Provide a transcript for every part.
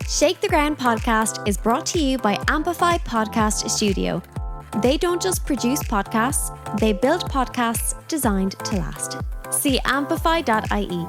Shake the Ground podcast is brought to you by Amplify Podcast Studio. They don't just produce podcasts, they build podcasts designed to last. See amplify.ie.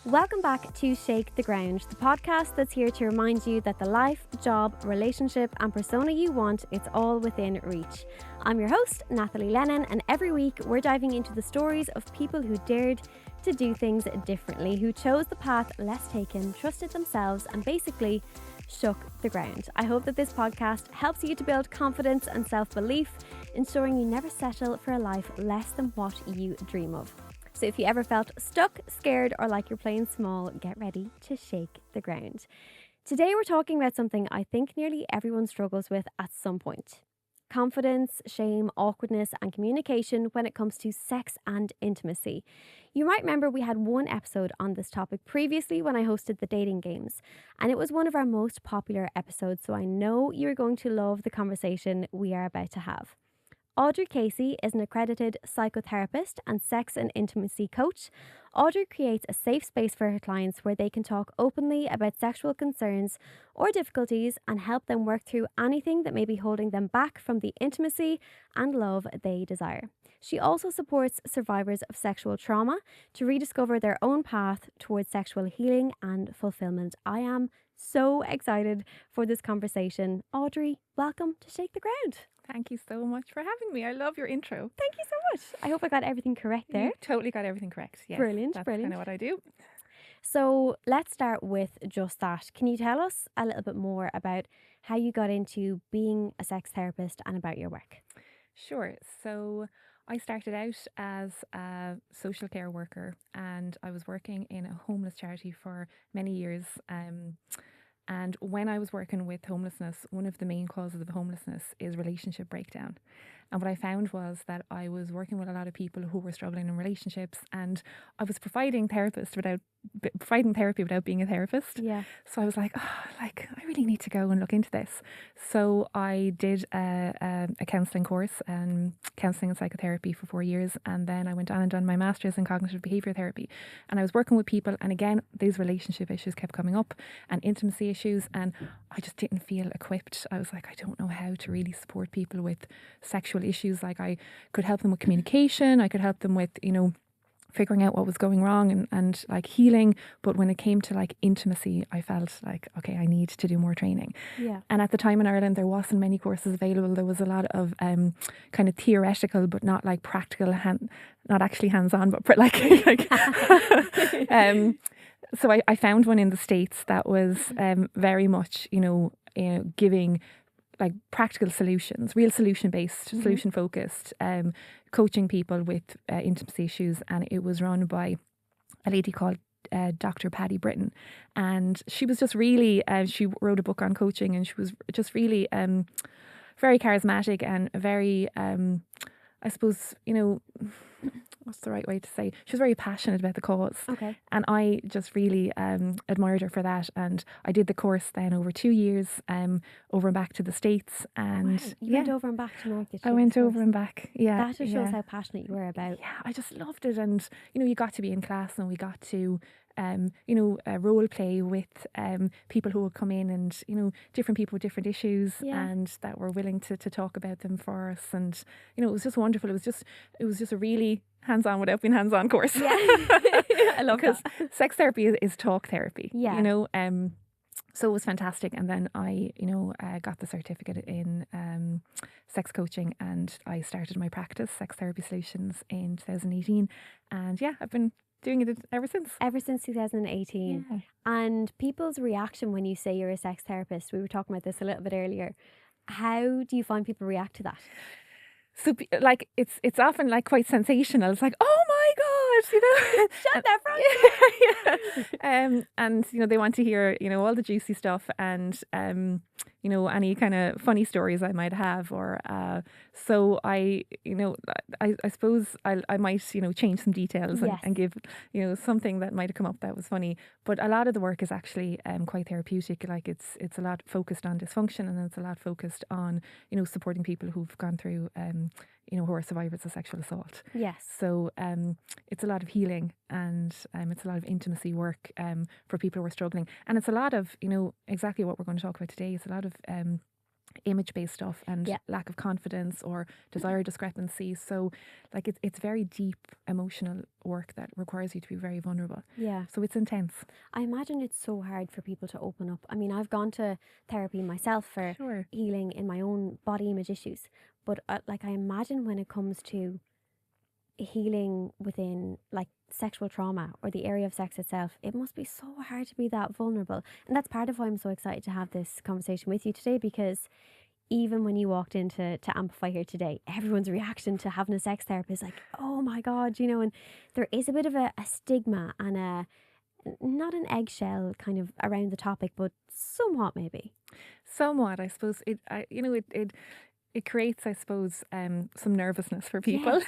Welcome back to Shake the Ground, the podcast that's here to remind you that the life, job, relationship and persona you want, it's all within reach. I'm your host, Nathalie Lennon, and every week we're diving into the stories of people who dared to do things differently, who chose the path less taken, trusted themselves and basically shook the ground. I hope that this podcast helps you to build confidence and self-belief, ensuring you never settle for a life less than what you dream of. So if you ever felt stuck, scared, or like you're playing small, get ready to shake the ground. Today we're talking about something I think nearly everyone struggles with at some point. Confidence, shame, awkwardness, and communication when it comes to sex and intimacy. You might remember we had one episode on this topic previously when I hosted the dating games, and it was one of our most popular episodes, so I know you're going to love the conversation we are about to have. Audrey Casey is an accredited psychotherapist and sex and intimacy coach. Audrey creates a safe space for her clients where they can talk openly about sexual concerns or difficulties and help them work through anything that may be holding them back from the intimacy and love they desire. She also supports survivors of sexual trauma to rediscover their own path towards sexual healing and fulfillment. I am so excited for this conversation. Audrey, welcome to Shake the Ground. Thank you so much for having me. I love your intro. Thank you so much. I hope I got everything correct there. You totally got everything correct. Yes, brilliant. That's kind of what I do. So let's start with just that. Can you tell us a little bit more about how you got into being a sex therapist and about your work? Sure. So I started out as a social care worker and I was working in a homeless charity for many years. And when I was working with homelessness, one of the main causes of homelessness is relationship breakdown. And what I found was that I was working with a lot of people who were struggling in relationships, and I was providing therapy without being a therapist. Yeah. So I was like, I really need to go and look into this. So I did a counselling course, counselling and psychotherapy for 4 years, and then I went on and done my master's in cognitive behaviour therapy. And I was working with people, and again, these relationship issues kept coming up, and intimacy issues, and I just didn't feel equipped. I was like, I don't know how to really support people with sexual issues. Like, I could help them with communication, I could help them with, figuring out what was going wrong and like healing. But when it came to like intimacy, I felt like, okay, I need to do more training. Yeah. And at the time in Ireland, there wasn't many courses available. There was a lot of kind of theoretical, but not like practical, not actually hands-on, but like so I found one in the States that was very much, giving like practical solutions, real solution-based, solution-focused, coaching people with intimacy issues. And it was run by a lady called Dr. Paddy Britton. And she was just really, she wrote a book on coaching, and she was just really very charismatic and very, I suppose, what's the right way to say? She was very passionate about the cause. Okay. And I just really admired her for that. And I did the course then over 2 years, over and back to the States. And wow. You went over and back to North. I went over and back. Yeah. That just shows how passionate you were about. Yeah, I just loved it. And, you got to be in class, and we got to role play with people who would come in, and different people with different issues, and that were willing to talk about them for us. And it was just wonderful. It was just a really hands-on without being hands-on course. Yeah. I love because that. sex therapy is talk therapy. Yeah. So it was fantastic. And then I got the certificate in sex coaching, and I started my practice, Sex Therapy Solutions, in 2018. And yeah, I've been doing it ever since. Ever since 2018. Yeah. And people's reaction when you say you're a sex therapist, we were talking about this a little bit earlier. How do you find people react to that? So like it's often like quite sensational. It's like, oh my God, Shut that front. yeah. And they want to hear all the juicy stuff, and any kind of funny stories I might have, or so I suppose I might change some details and give something that might have come up that was funny. But a lot of the work is actually quite therapeutic. Like it's a lot focused on dysfunction, and it's a lot focused on supporting people who've gone through who are survivors of sexual assault. Yes. So it's a lot of healing, and it's a lot of intimacy work for people who are struggling. And it's a lot of, exactly what we're going to talk about today. It's a lot of image-based stuff and lack of confidence or desire discrepancy. So like it's very deep emotional work that requires you to be very vulnerable. Yeah. So it's intense. I imagine it's so hard for people to open up. I mean, I've gone to therapy myself for healing in my own body image issues. But I imagine when it comes to healing within like sexual trauma or the area of sex itself, it must be so hard to be that vulnerable. And that's part of why I'm so excited to have this conversation with you today, because even when you walked into Amplify here today, everyone's reaction to having a sex therapist is like, oh my God, and there is a bit of a stigma and not an eggshell kind of around the topic, but somewhat maybe. Somewhat, I suppose. It creates, I suppose, some nervousness for people,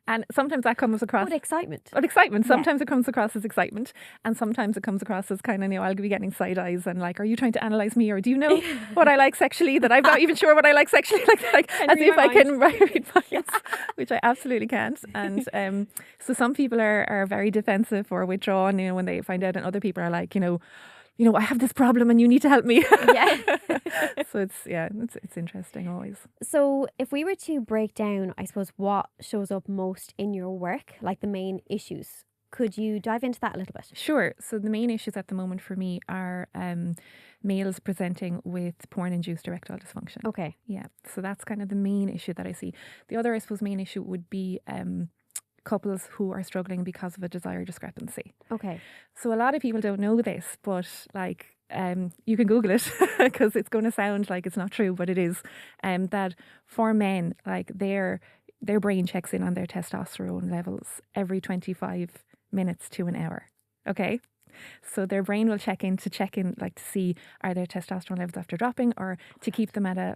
and sometimes that comes across... But excitement. Sometimes it comes across as excitement, and sometimes it comes across as kind of, I'll be getting side eyes and like, are you trying to analyse me, or do you know what I like sexually that I'm not even sure what I like sexually? Like as if I can read minds, which I absolutely can't. And so some people are very defensive or withdrawn, when they find out, and other people are like, I have this problem and you need to help me. Yeah. So it's interesting always. So if we were to break down, I suppose, what shows up most in your work, like the main issues, could you dive into that a little bit? Sure. So the main issues at the moment for me are males presenting with porn-induced erectile dysfunction. Okay. Yeah. So that's kind of the main issue that I see. The other, I suppose, main issue would be couples who are struggling because of a desire discrepancy. Okay. So a lot of people don't know this, but like you can Google it because it's going to sound like it's not true, but it is. That for men, like their brain checks in on their testosterone levels every 25 minutes to an hour. Okay. So their brain will check in like to see, are their testosterone levels after dropping, or to keep them at a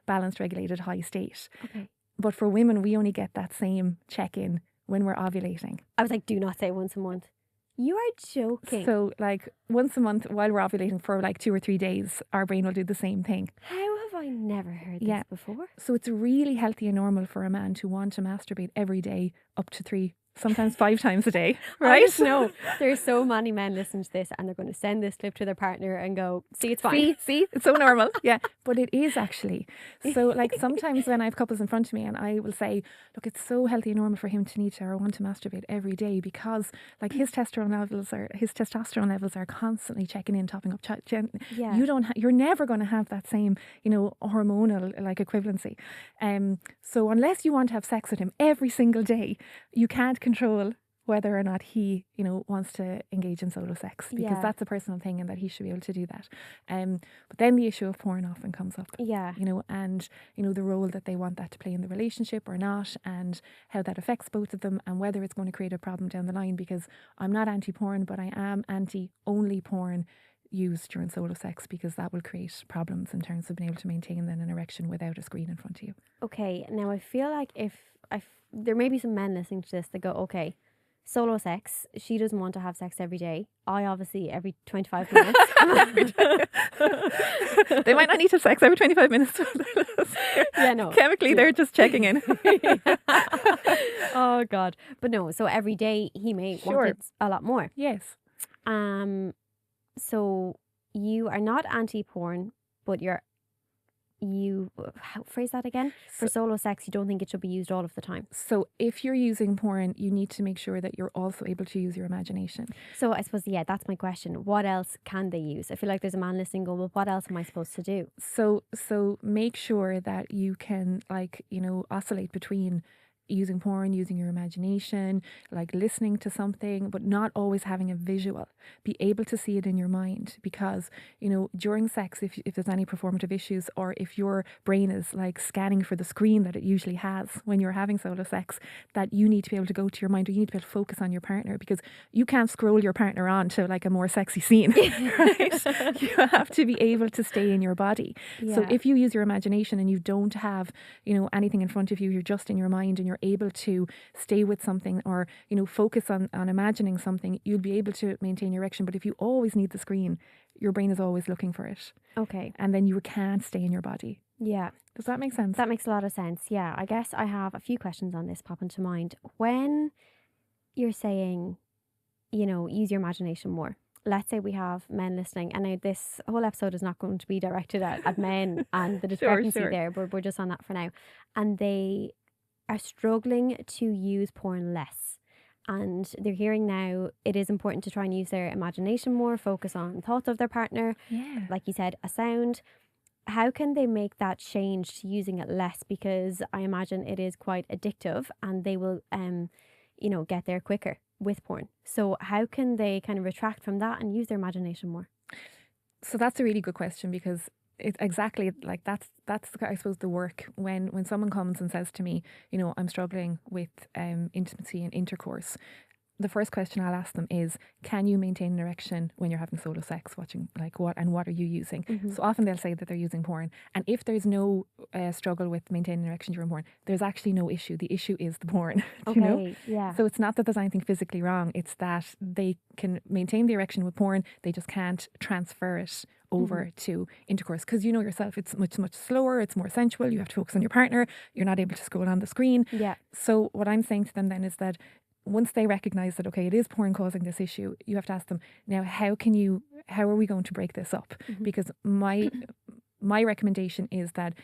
balanced, regulated high state. Okay. But for women, we only get that same check-in when we're ovulating. I was like, do not say once a month. You are joking. So like once a month while we're ovulating for like 2 or 3 days, our brain will do the same thing. How have I never heard this before? So it's really healthy and normal for a man to want to masturbate every day up to 3, sometimes 5 times a day, right? No, there's so many men listening to this and they're going to send this clip to their partner and go, see, it's fine. See, it's so normal. Yeah, but it is actually. So like sometimes when I have couples in front of me and I will say, look, it's so healthy and normal for him to need to or want to masturbate every day because like his testosterone levels are constantly checking in, topping up. You're never going to have that same, hormonal like equivalency. So unless you want to have sex with him every single day, you can't control whether or not he, wants to engage in solo sex, because that's a personal thing and that he should be able to do that. But then the issue of porn often comes up. Yeah. And the role that they want that to play in the relationship or not, and how that affects both of them, and whether it's going to create a problem down the line, because I'm not anti-porn, but I am anti-only porn used during solo sex, because that will create problems in terms of being able to maintain then an erection without a screen in front of you. Okay. Now I feel like if there may be some men listening to this that go, okay, solo sex, she doesn't want to have sex every day. I obviously every 25 minutes. They might not need to have sex every 25 minutes. Yeah, no. Chemically, they're just checking in. Oh, God. But no, so every day he may want it a lot more. Yes. So you are not anti-porn, but phrase that again? For solo sex, you don't think it should be used all of the time. So if you're using porn, you need to make sure that you're also able to use your imagination. So I suppose, that's my question. What else can they use? I feel like there's a man listening going, well, what else am I supposed to do? So make sure that you can oscillate between using porn, using your imagination, like listening to something, but not always having a visual. Be able to see it in your mind, because, during sex, if there's any performative issues, or if your brain is like scanning for the screen that it usually has when you're having solo sex, that you need to be able to go to your mind, or you need to be able to focus on your partner, because you can't scroll your partner on to like a more sexy scene, right? You have to be able to stay in your body. Yeah. So if you use your imagination and you don't have, anything in front of you, you're just in your mind and you're able to stay with something, or focus on imagining something, you'll be able to maintain your erection. But if you always need the screen, your brain is always looking for it. Okay. And then you can't stay in your body. Yeah. Does that make sense? That makes a lot of sense. Yeah, I guess I have a few questions on this pop into mind. When you're saying, use your imagination more. Let's say we have men listening, and now this whole episode is not going to be directed at men and the discrepancy Sure. there, but we're just on that for now. And they are struggling to use porn less. And they're hearing now it is important to try and use their imagination more, focus on thoughts of their partner. Yeah. Like you said, a sound. How can they make that change to using it less? Because I imagine it is quite addictive and they will, get there quicker with porn. So how can they kind of retract from that and use their imagination more? So that's a really good question, because it's exactly like that's I suppose the work when someone comes and says to me, I'm struggling with intimacy and intercourse. The first question I'll ask them is, can you maintain an erection when you're having solo sex, watching what are you using? Mm-hmm. So often they'll say that they're using porn. And if there's no struggle with maintaining an erection during porn, there's actually no issue. The issue is the porn, Okay, yeah. So it's not that there's anything physically wrong. It's that they can maintain the erection with porn. They just can't transfer it over to intercourse, because yourself, it's much slower, it's more sensual, you have to focus on your partner, you're not able to scroll on the screen. Yeah. So what I'm saying to them then is that once they recognize that, okay, it is porn causing this issue, you have to ask them, now how are we going to break this up? Because my recommendation is that,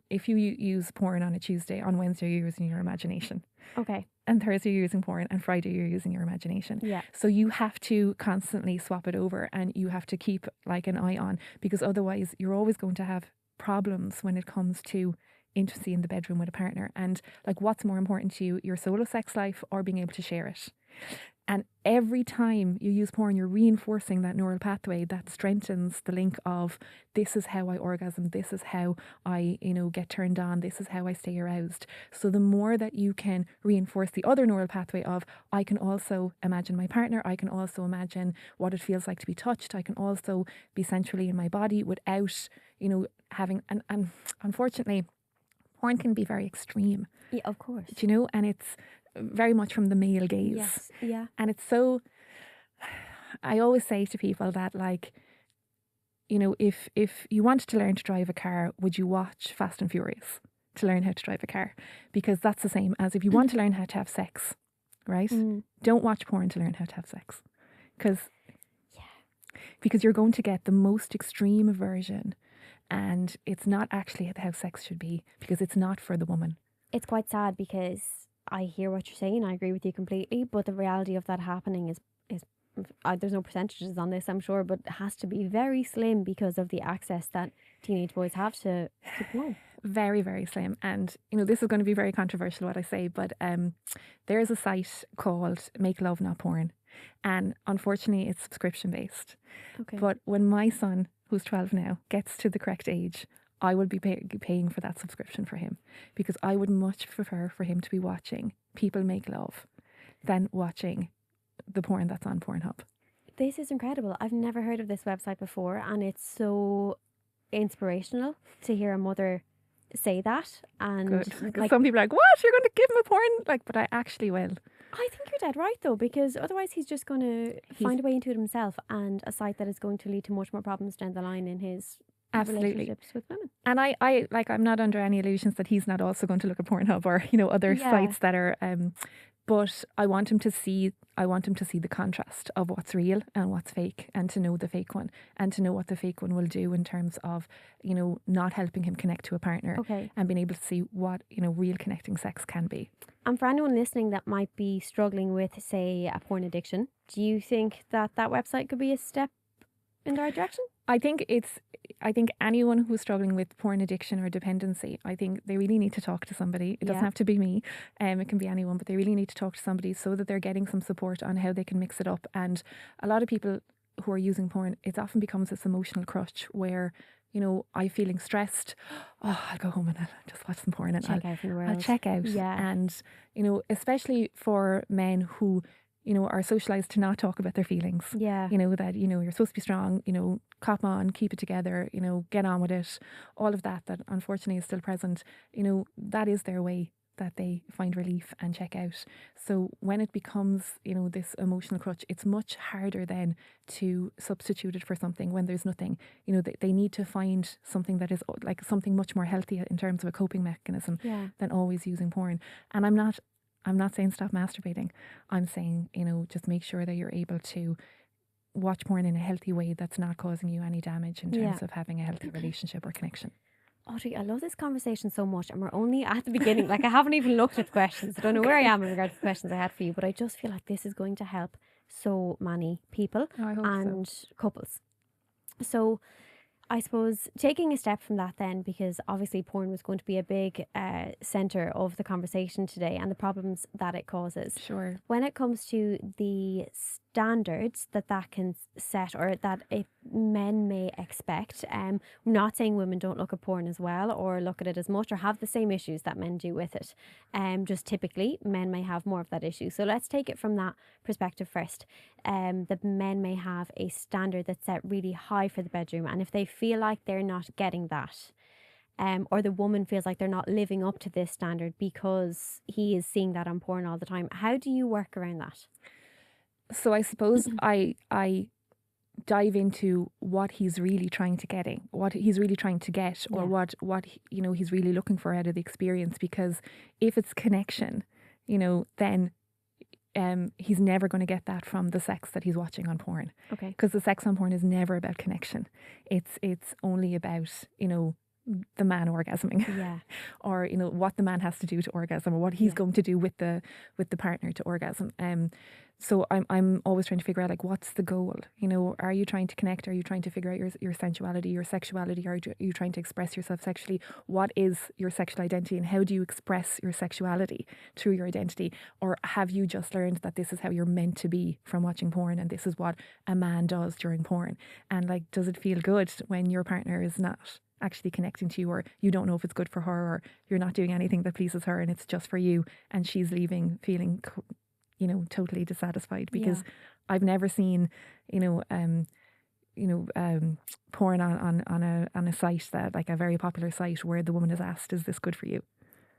if you use porn on a Tuesday, on Wednesday you're using your imagination. Okay. And Thursday you're using porn, and Friday you're using your imagination. Yeah. So you have to constantly swap it over, and you have to keep like an eye on, because otherwise you're always going to have problems when it comes to intimacy in the bedroom with a partner. And like, what's more important to you, your solo sex life or being able to share it? And every time you use porn, you're reinforcing that neural pathway that strengthens the link of, this is how I orgasm, this is how I, get turned on, this is how I stay aroused. So the more that you can reinforce the other neural pathway of, I can also imagine my partner, I can also imagine what it feels like to be touched, I can also be sensually in my body without, having, and unfortunately, porn can be very extreme. Yeah, of course. And it's very much from the male gaze. Yes, yeah. And it's so, I always say to people that, like, if you wanted to learn to drive a car, would you watch Fast and Furious to learn how to drive a car? Because that's the same as if you want to learn how to have sex, right? Don't watch porn to learn how to have sex. Because you're going to get the most extreme version, and it's not actually how sex should be, because it's not for the woman. It's quite sad, because I hear what you're saying, I agree with you completely, but the reality of that happening is there's no percentages on this, I'm sure, but it has to be very slim because of the access that teenage boys have to porn. Very, very slim. And, this is going to be very controversial what I say, but there's a site called Make Love Not Porn. And unfortunately, it's subscription based. Okay. But when my son, who's 12 now, gets to the correct age, I will be paying for that subscription for him, because I would much prefer for him to be watching people make love than watching the porn that's on Pornhub. This is incredible. I've never heard of this website before, and it's so inspirational to hear a mother say that. And good. Like, some people are like, what? You're going to give him a porn? Like, but I actually will. I think you're dead right, though, because otherwise he's just going to find a way into it himself, and a site that is going to lead to much more problems down the line in his relationships with women. And I'm not under any illusions that he's not also going to look at Pornhub or other sites that are but I want him to see the contrast of what's real and what's fake, and to know the fake one, and to know what the fake one will do in terms of not helping him connect to a partner. Okay. And being able to see what real connecting sex can be. And for anyone listening that might be struggling with, say, a porn addiction, do you think that website could be a step in the right direction? I think anyone who's struggling with porn addiction or dependency, I think they really need to talk to somebody. It doesn't have to be me. It can be anyone, but they really need to talk to somebody so that they're getting some support on how they can mix it up. And a lot of people who are using porn, it often becomes this emotional crutch where, I'm feeling stressed. Oh, I'll go home and I'll just watch some porn and I'll check out. Yeah. And, especially for men who, are socialised to not talk about their feelings. Yeah. That, you're supposed to be strong, cop on, keep it together, get on with it. All of that unfortunately is still present. That is their way that they find relief and check out. So when it becomes, this emotional crutch, it's much harder then to substitute it for something when there's nothing. They need to find something that is like something much more healthy in terms of a coping mechanism than always using porn. And I'm not saying stop masturbating. I'm saying, just make sure that you're able to watch porn in a healthy way that's not causing you any damage in terms of having a healthy relationship or connection. Audrey, I love this conversation so much, and we're only at the beginning. Like, I haven't even looked at the questions. I don't know where I am in regards to the questions I had for you, but I just feel like this is going to help so many people and couples. So I suppose taking a step from that then, because obviously porn was going to be a big centre of the conversation today and the problems that it causes. Sure. When it comes to the standards that can set, or that men may expect, I'm not saying women don't look at porn as well or look at it as much or have the same issues that men do with it. Just typically men may have more of that issue. So let's take it from that perspective first. That men may have a standard that's set really high for the bedroom, and if they feel like they're not getting that, or the woman feels like they're not living up to this standard because he is seeing that on porn all the time, how do you work around that? So I suppose I dive into what he's really trying to get, or what he's really looking for out of the experience. Because if it's connection, then he's never going to get that from the sex that he's watching on porn. Okay. Because the sex on porn is never about connection. It's only about, the man orgasming. Yeah. Or, what the man has to do to orgasm, or what he's going to do with the partner to orgasm. So I'm always trying to figure out, like, what's the goal? Are you trying to connect? Are you trying to figure out your sensuality, your sexuality? Are you trying to express yourself sexually? What is your sexual identity, and how do you express your sexuality through your identity? Or have you just learned that this is how you're meant to be from watching porn, and this is what a man does during porn? And, like, does it feel good when your partner is not actually connecting to you, or you don't know if it's good for her, or you're not doing anything that pleases her and it's just for you, and she's leaving feeling totally dissatisfied? Because I've never seen porn on a site that, like, a very popular site, where the woman is asked, is this good for you?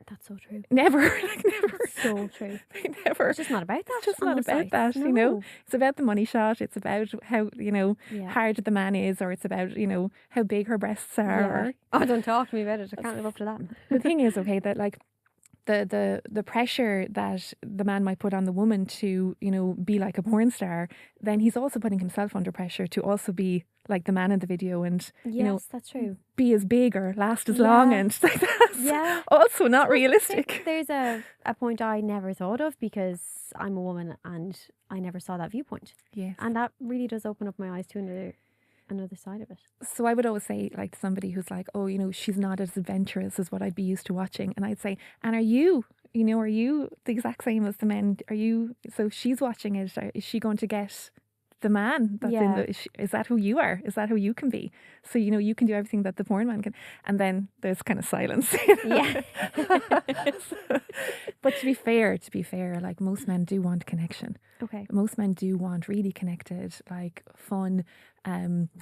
That's so true. Never. Never. That's so true. Never. It's just not about that. It's just not about that, No. It's about the money shot. It's about how, hard the man is, or it's about, how big her breasts are. Oh, don't talk to me about it. I can't live up to that. The thing is, okay, that, like, the pressure that the man might put on the woman to, be like a porn star, then he's also putting himself under pressure to also be like the man in the video, and that's true. Be as big or last as long, and that's also not realistic. There's a point I never thought of, because I'm a woman and I never saw that viewpoint. Yes. And that really does open up my eyes to another side of it. So I would always say, like, to somebody who's like, oh, she's not as adventurous as what I'd be used to watching, and I'd say, and are you the exact same as the men? So she's watching it, is she going to get the man that's in the, is that who you are? Is that who you can be? So, you can do everything that the porn man can. And then there's kind of silence. Yeah. But to be fair, like, most men do want connection. Okay. Most men do want really connected, like, fun,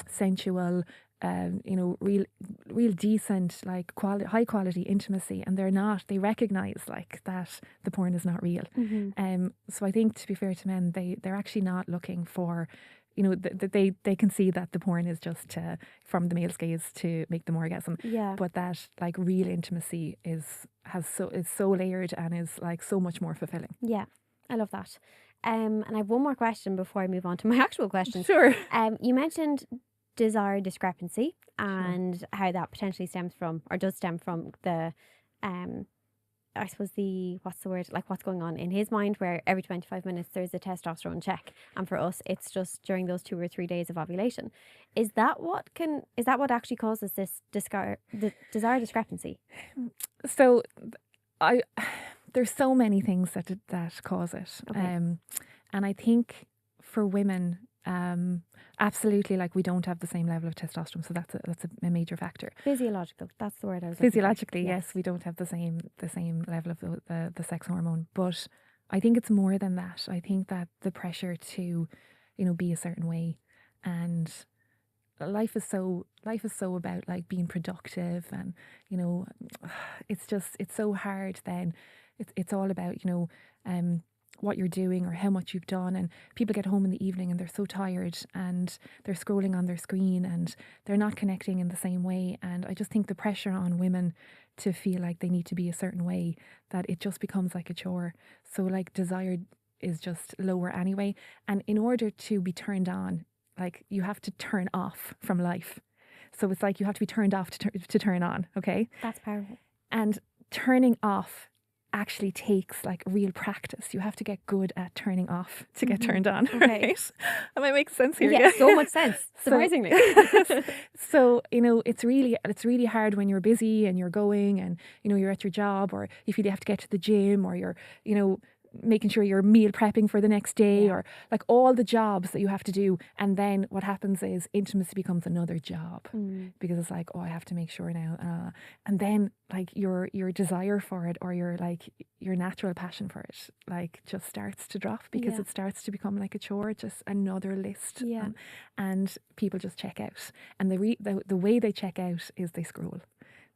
sensual, real decent, like, high quality intimacy, and they recognize, like, that the porn is not real. Mm-hmm. So I think, to be fair to men, they're actually not looking for, they can see that the porn is just from the male's gaze to make them orgasm. Yeah. But that, like, real intimacy is so layered and is, like, so much more fulfilling. Yeah, I love that. And I have one more question before I move on to my actual question. Sure. You mentioned desire discrepancy and how that potentially stems from, or does stem from, the I suppose what's going on in his mind, where every 25 minutes there's a testosterone check, and for us it's just during those 2 or 3 days of ovulation. Is that what actually causes this desire discrepancy? So there's so many things that cause it. Okay. And I think for women, absolutely, like, we don't have the same level of testosterone, so that's a major factor. Physiological, that's the word I was looking for. Physiologically, yes, we don't have the same level of the sex hormone, but I think it's more than that. I think that the pressure to, be a certain way, and, life is so about like being productive, and you know, it's so hard then. It's all about, you know, what you're doing or how much you've done, and people get home in the evening and they're so tired and they're scrolling on their screen and they're not connecting in the same way. And I just think the pressure on women to feel like they need to be a certain way, that it just becomes like a chore. So like desire is just lower anyway, and in order to be turned on, like you have to turn off from life. So it's like you have to be turned off to turn on, okay? That's powerful. And turning off actually takes like real practice. You have to get good at turning off to get turned on, right? Am I making sense here? Yeah, so much sense, surprisingly. So, you know, it's really hard when you're busy and you're going and, you know, you're at your job, or if you have to get to the gym, or you're, you know, making sure you're meal prepping for the next day, or like all the jobs that you have to do. And then what happens is intimacy becomes another job, because it's like, oh, I have to make sure now. And then like your desire for it, or your natural passion for it, like just starts to drop, because it starts to become like a chore, just another list. And people just check out. And the way they check out is they scroll.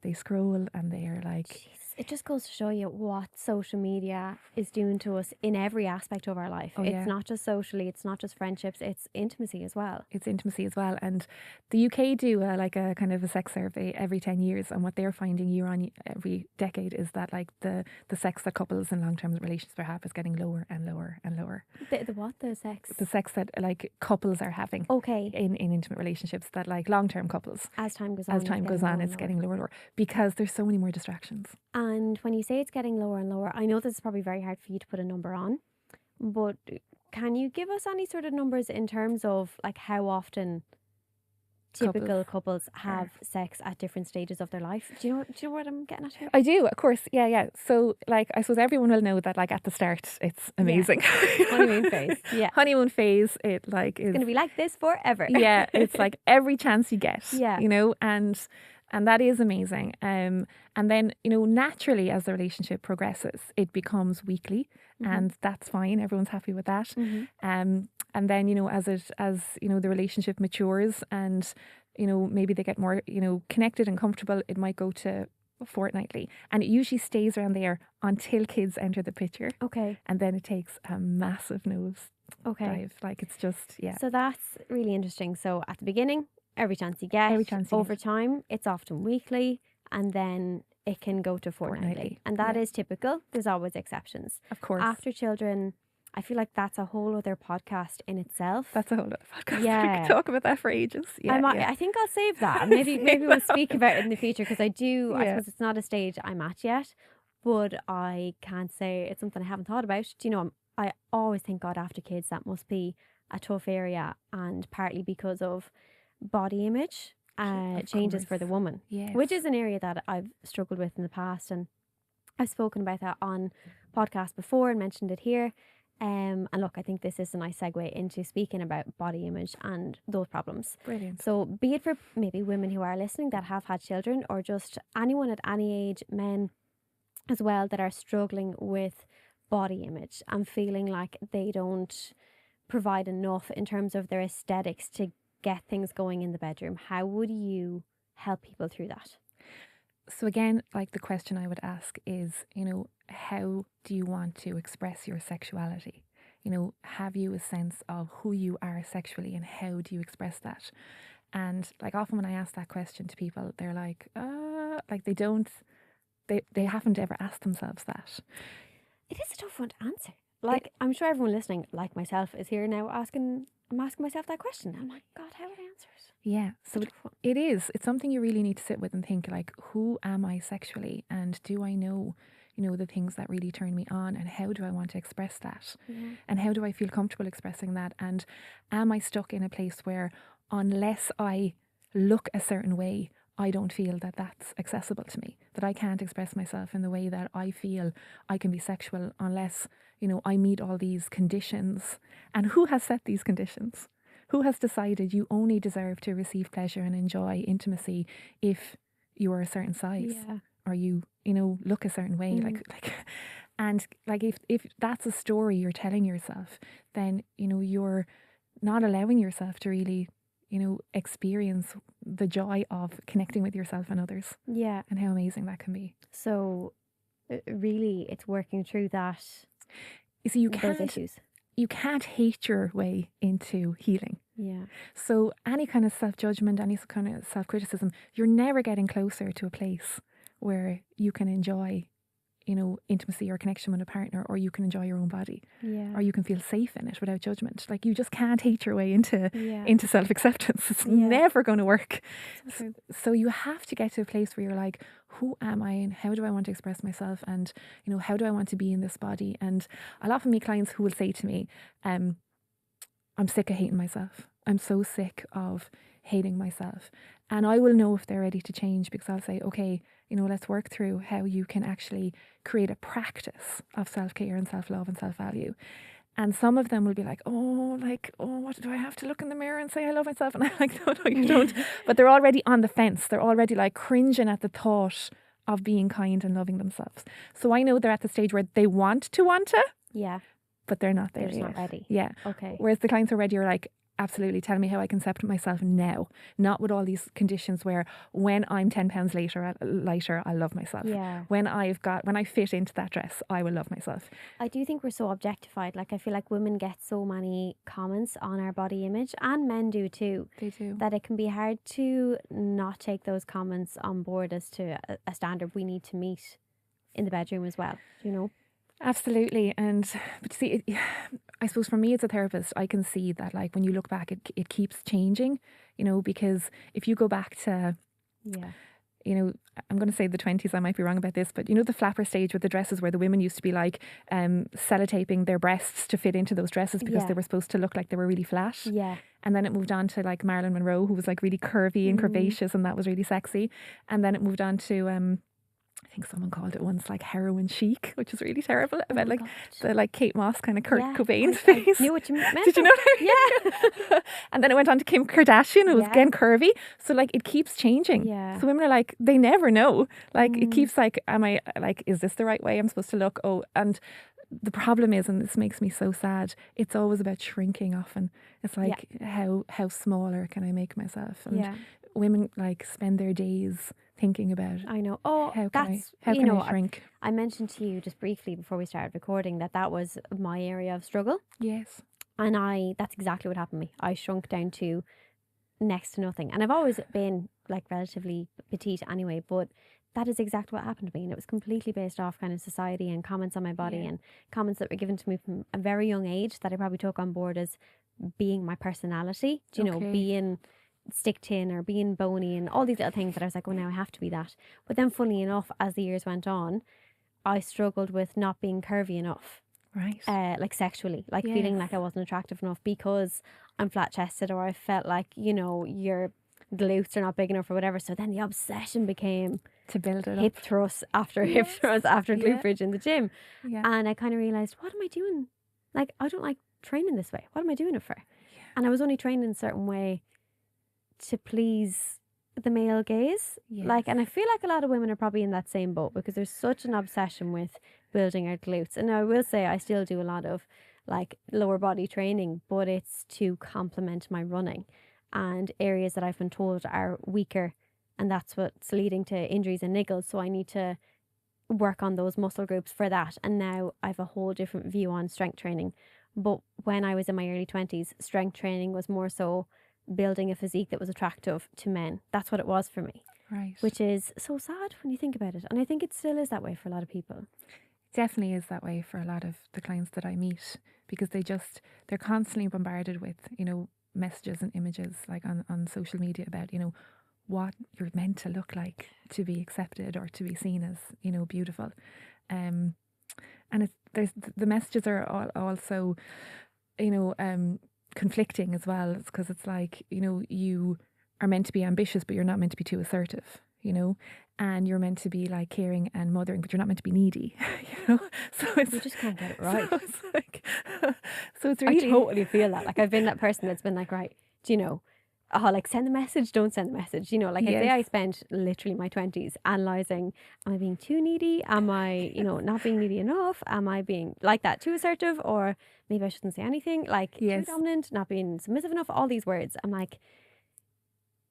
They scroll and they're like... Jeez. It just goes to show you what social media is doing to us in every aspect of our life. It's not just socially, it's not just friendships, it's intimacy as well. It's intimacy as well. And the UK do like a kind of a sex survey every 10 years. And what they're finding year on every decade is that like the sex that couples in long-term relationships have is getting lower and lower and lower. The what? The sex? The sex that like couples are having in intimate relationships, that like long-term couples. As time goes on. It's getting lower and lower, because there's so many more distractions. And when you say it's getting lower and lower, I know this is probably very hard for you to put a number on, but can you give us any sort of numbers in terms of like how often typical couples have sex at different stages of their life? Do you know what I'm getting at here? I do, of course. Yeah. So like, I suppose everyone will know that like at the start it's amazing. Honeymoon phase. Yeah. Honeymoon phase, it like is... It's going to be like this forever. Yeah, it's like every chance you get. Yeah. You know, and that is amazing. And then, you know, naturally as the relationship progresses, it becomes weekly, and that's fine. Everyone's happy with that. And then, you know, as you know, the relationship matures and, you know, maybe they get more, you know, connected and comfortable, it might go to fortnightly. And it usually stays around there until kids enter the picture. Okay. And then it takes a massive nose dive. Like it's just, So that's really interesting. So at the beginning, every chance you get. Over time, it's often weekly, and then it can go to fortnightly. And that is typical. There's always exceptions. Of course. After children, I feel like that's a whole other podcast in itself. That's a whole other podcast. Yeah. We could talk about that for ages. I think I'll save that. Maybe we'll speak about it in the future, because I suppose it's not a stage I'm at yet, but I can't say it's something I haven't thought about. Do you know, I always think, God, after kids, that must be a tough area, and partly because of body image changes for the woman, which is an area that I've struggled with in the past, and I've spoken about that on podcasts before and mentioned it here. And look, I think this is a nice segue into speaking about body image and those problems. Brilliant. So be it for maybe women who are listening that have had children, or just anyone at any age, men as well, that are struggling with body image and feeling like they don't provide enough in terms of their aesthetics to get things going in the bedroom. How would you help people through that? So again, like the question I would ask is, you know, how do you want to express your sexuality? You know, have you a sense of who you are sexually, and how do you express that? And like often when I ask that question to people, they're like they haven't ever asked themselves that. It is a tough one to answer. Like, I'm sure everyone listening, like myself, is here now I'm asking myself that question. I'm like, God, how would I answer it? Yeah, so it is. It's something you really need to sit with and think, like, who am I sexually? And do I know, you know, the things that really turn me on? And how do I want to express that? And how do I feel comfortable expressing that? And am I stuck in a place where unless I look a certain way, I don't feel that that's accessible to me, that I can't express myself in the way that I feel I can be sexual unless, you know, I meet all these conditions. And who has set these conditions? Who has decided you only deserve to receive pleasure and enjoy intimacy if you are a certain size, or you know, look a certain way, and if that's a story you're telling yourself, then, you know, you're not allowing yourself to really experience the joy of connecting with yourself and others, Yeah. and how amazing that can be. So really it's working through that, You see, those issues. you can't hate your way into healing. Yeah. So any kind of self-judgment, any kind of self-criticism, you're never getting closer to a place where you can enjoy, intimacy or connection with a partner, or you can enjoy your own body, Yeah. or you can feel safe in it without judgment. Like, you just can't hate your way into Yeah. self-acceptance. It's Yeah. never going to work. So true. So you have to get to a place where you're like, who am I and how do I want to express myself, and how do I want to be in this body? And I'll often meet clients who will say to me, I'm sick of hating myself. I'm so sick of hating myself. And I will know if they're ready to change, because I'll say, okay, let's work through how you can actually create a practice of self-care and self-love and self-value. And some of them will be like, what do I have to look in the mirror and say I love myself? And I'm like, no, you don't. But they're already on the fence. They're already like cringing at the thought of being kind and loving themselves. So I know they're at the stage where they want to, Yeah. but they're not there They're just yet. not ready. Yeah. Okay. Whereas the clients who are ready are like, absolutely, tell me how I can accept myself now, not with all these conditions where when I'm 10 pounds lighter, I love myself. Yeah. When I fit into that dress, I will love myself. I do think we're so objectified. Like, I feel like women get so many comments on our body image, and men do too, They do. that it can be hard to not take those comments on board as to a standard we need to meet in the bedroom as well, Absolutely. But you see, I suppose for me as a therapist, I can see that, like, when you look back, it keeps changing, because if you go back to, Yeah. I'm going to say the 20s, I might be wrong about this, but the flapper stage with the dresses, where the women used to be like sellotaping their breasts to fit into those dresses because Yeah. they were supposed to look like they were really flat. Yeah. And then it moved on to like Marilyn Monroe, who was like really curvy and curvaceous, and that was really sexy. And then it moved on to I think someone called it once like heroin chic, which is really terrible, about like God. the like Kate Moss kind of Kurt Yeah, Cobain I face. knew what you meant. Did you know that? Yeah. And then it went on to Kim Kardashian, who was Yeah. again curvy. So like it keeps changing. Yeah. So women are like, they never know. Like it keeps like, am I like, is this the right way I'm supposed to look? Oh, and the problem is, and this makes me so sad, it's always about shrinking often. It's like, how smaller can I make myself? And Yeah. women like spend their days thinking about, I know. Oh, how can that's, I shrink? I mentioned to you just briefly before we started recording that was my area of struggle. Yes. And that's exactly what happened to me. I shrunk down to next to nothing. And I've always been like relatively petite anyway, but that is exactly what happened to me. And it was completely based off kind of society and comments on my body and comments that were given to me from a very young age that I probably took on board as being my personality, being stick tin or being bony and all these little things that I was like, oh, now I have to be that. But then funnily enough, as the years went on, I struggled with not being curvy enough. Right. Like sexually, like feeling like I wasn't attractive enough because I'm flat chested, or I felt like, your glutes are not big enough or whatever. So then the obsession became to build it hip up. thrusts after hip thrusts after glute bridge in the gym. Yeah. And I kind of realised, what am I doing? Like, I don't like training this way. What am I doing it for? Yeah. And I was only training in a certain way to please the male gaze. Yes. Like, and I feel like a lot of women are probably in that same boat because there's such an obsession with building our glutes. And I will say I still do a lot of like lower body training, but it's to complement my running and areas that I've been told are weaker, and that's what's leading to injuries and niggles. So I need to work on those muscle groups for that. And now I have a whole different view on strength training. But when I was in my early 20s, strength training was more so building a physique that was attractive to men. That's what it was for me. Right. Which is so sad when you think about it. And I think it still is that way for a lot of people. Definitely is that way for a lot of the clients that I meet, because they're constantly bombarded with, messages and images like on social media about, what you're meant to look like to be accepted or to be seen as, beautiful. And the messages are also, conflicting as well. It's because it's like, you are meant to be ambitious, but you're not meant to be too assertive, and you're meant to be like caring and mothering, but you're not meant to be needy, So You just can't get it right. So it's like, so it's really. I totally feel that. Like, I've been that person that's been like, right, like send the message, don't send the message. Like I say, I spent literally my 20s analysing, am I being too needy? Am I, not being needy enough? Am I being like that, too assertive? Or maybe I shouldn't say anything, like too dominant, not being submissive enough, all these words. I'm like,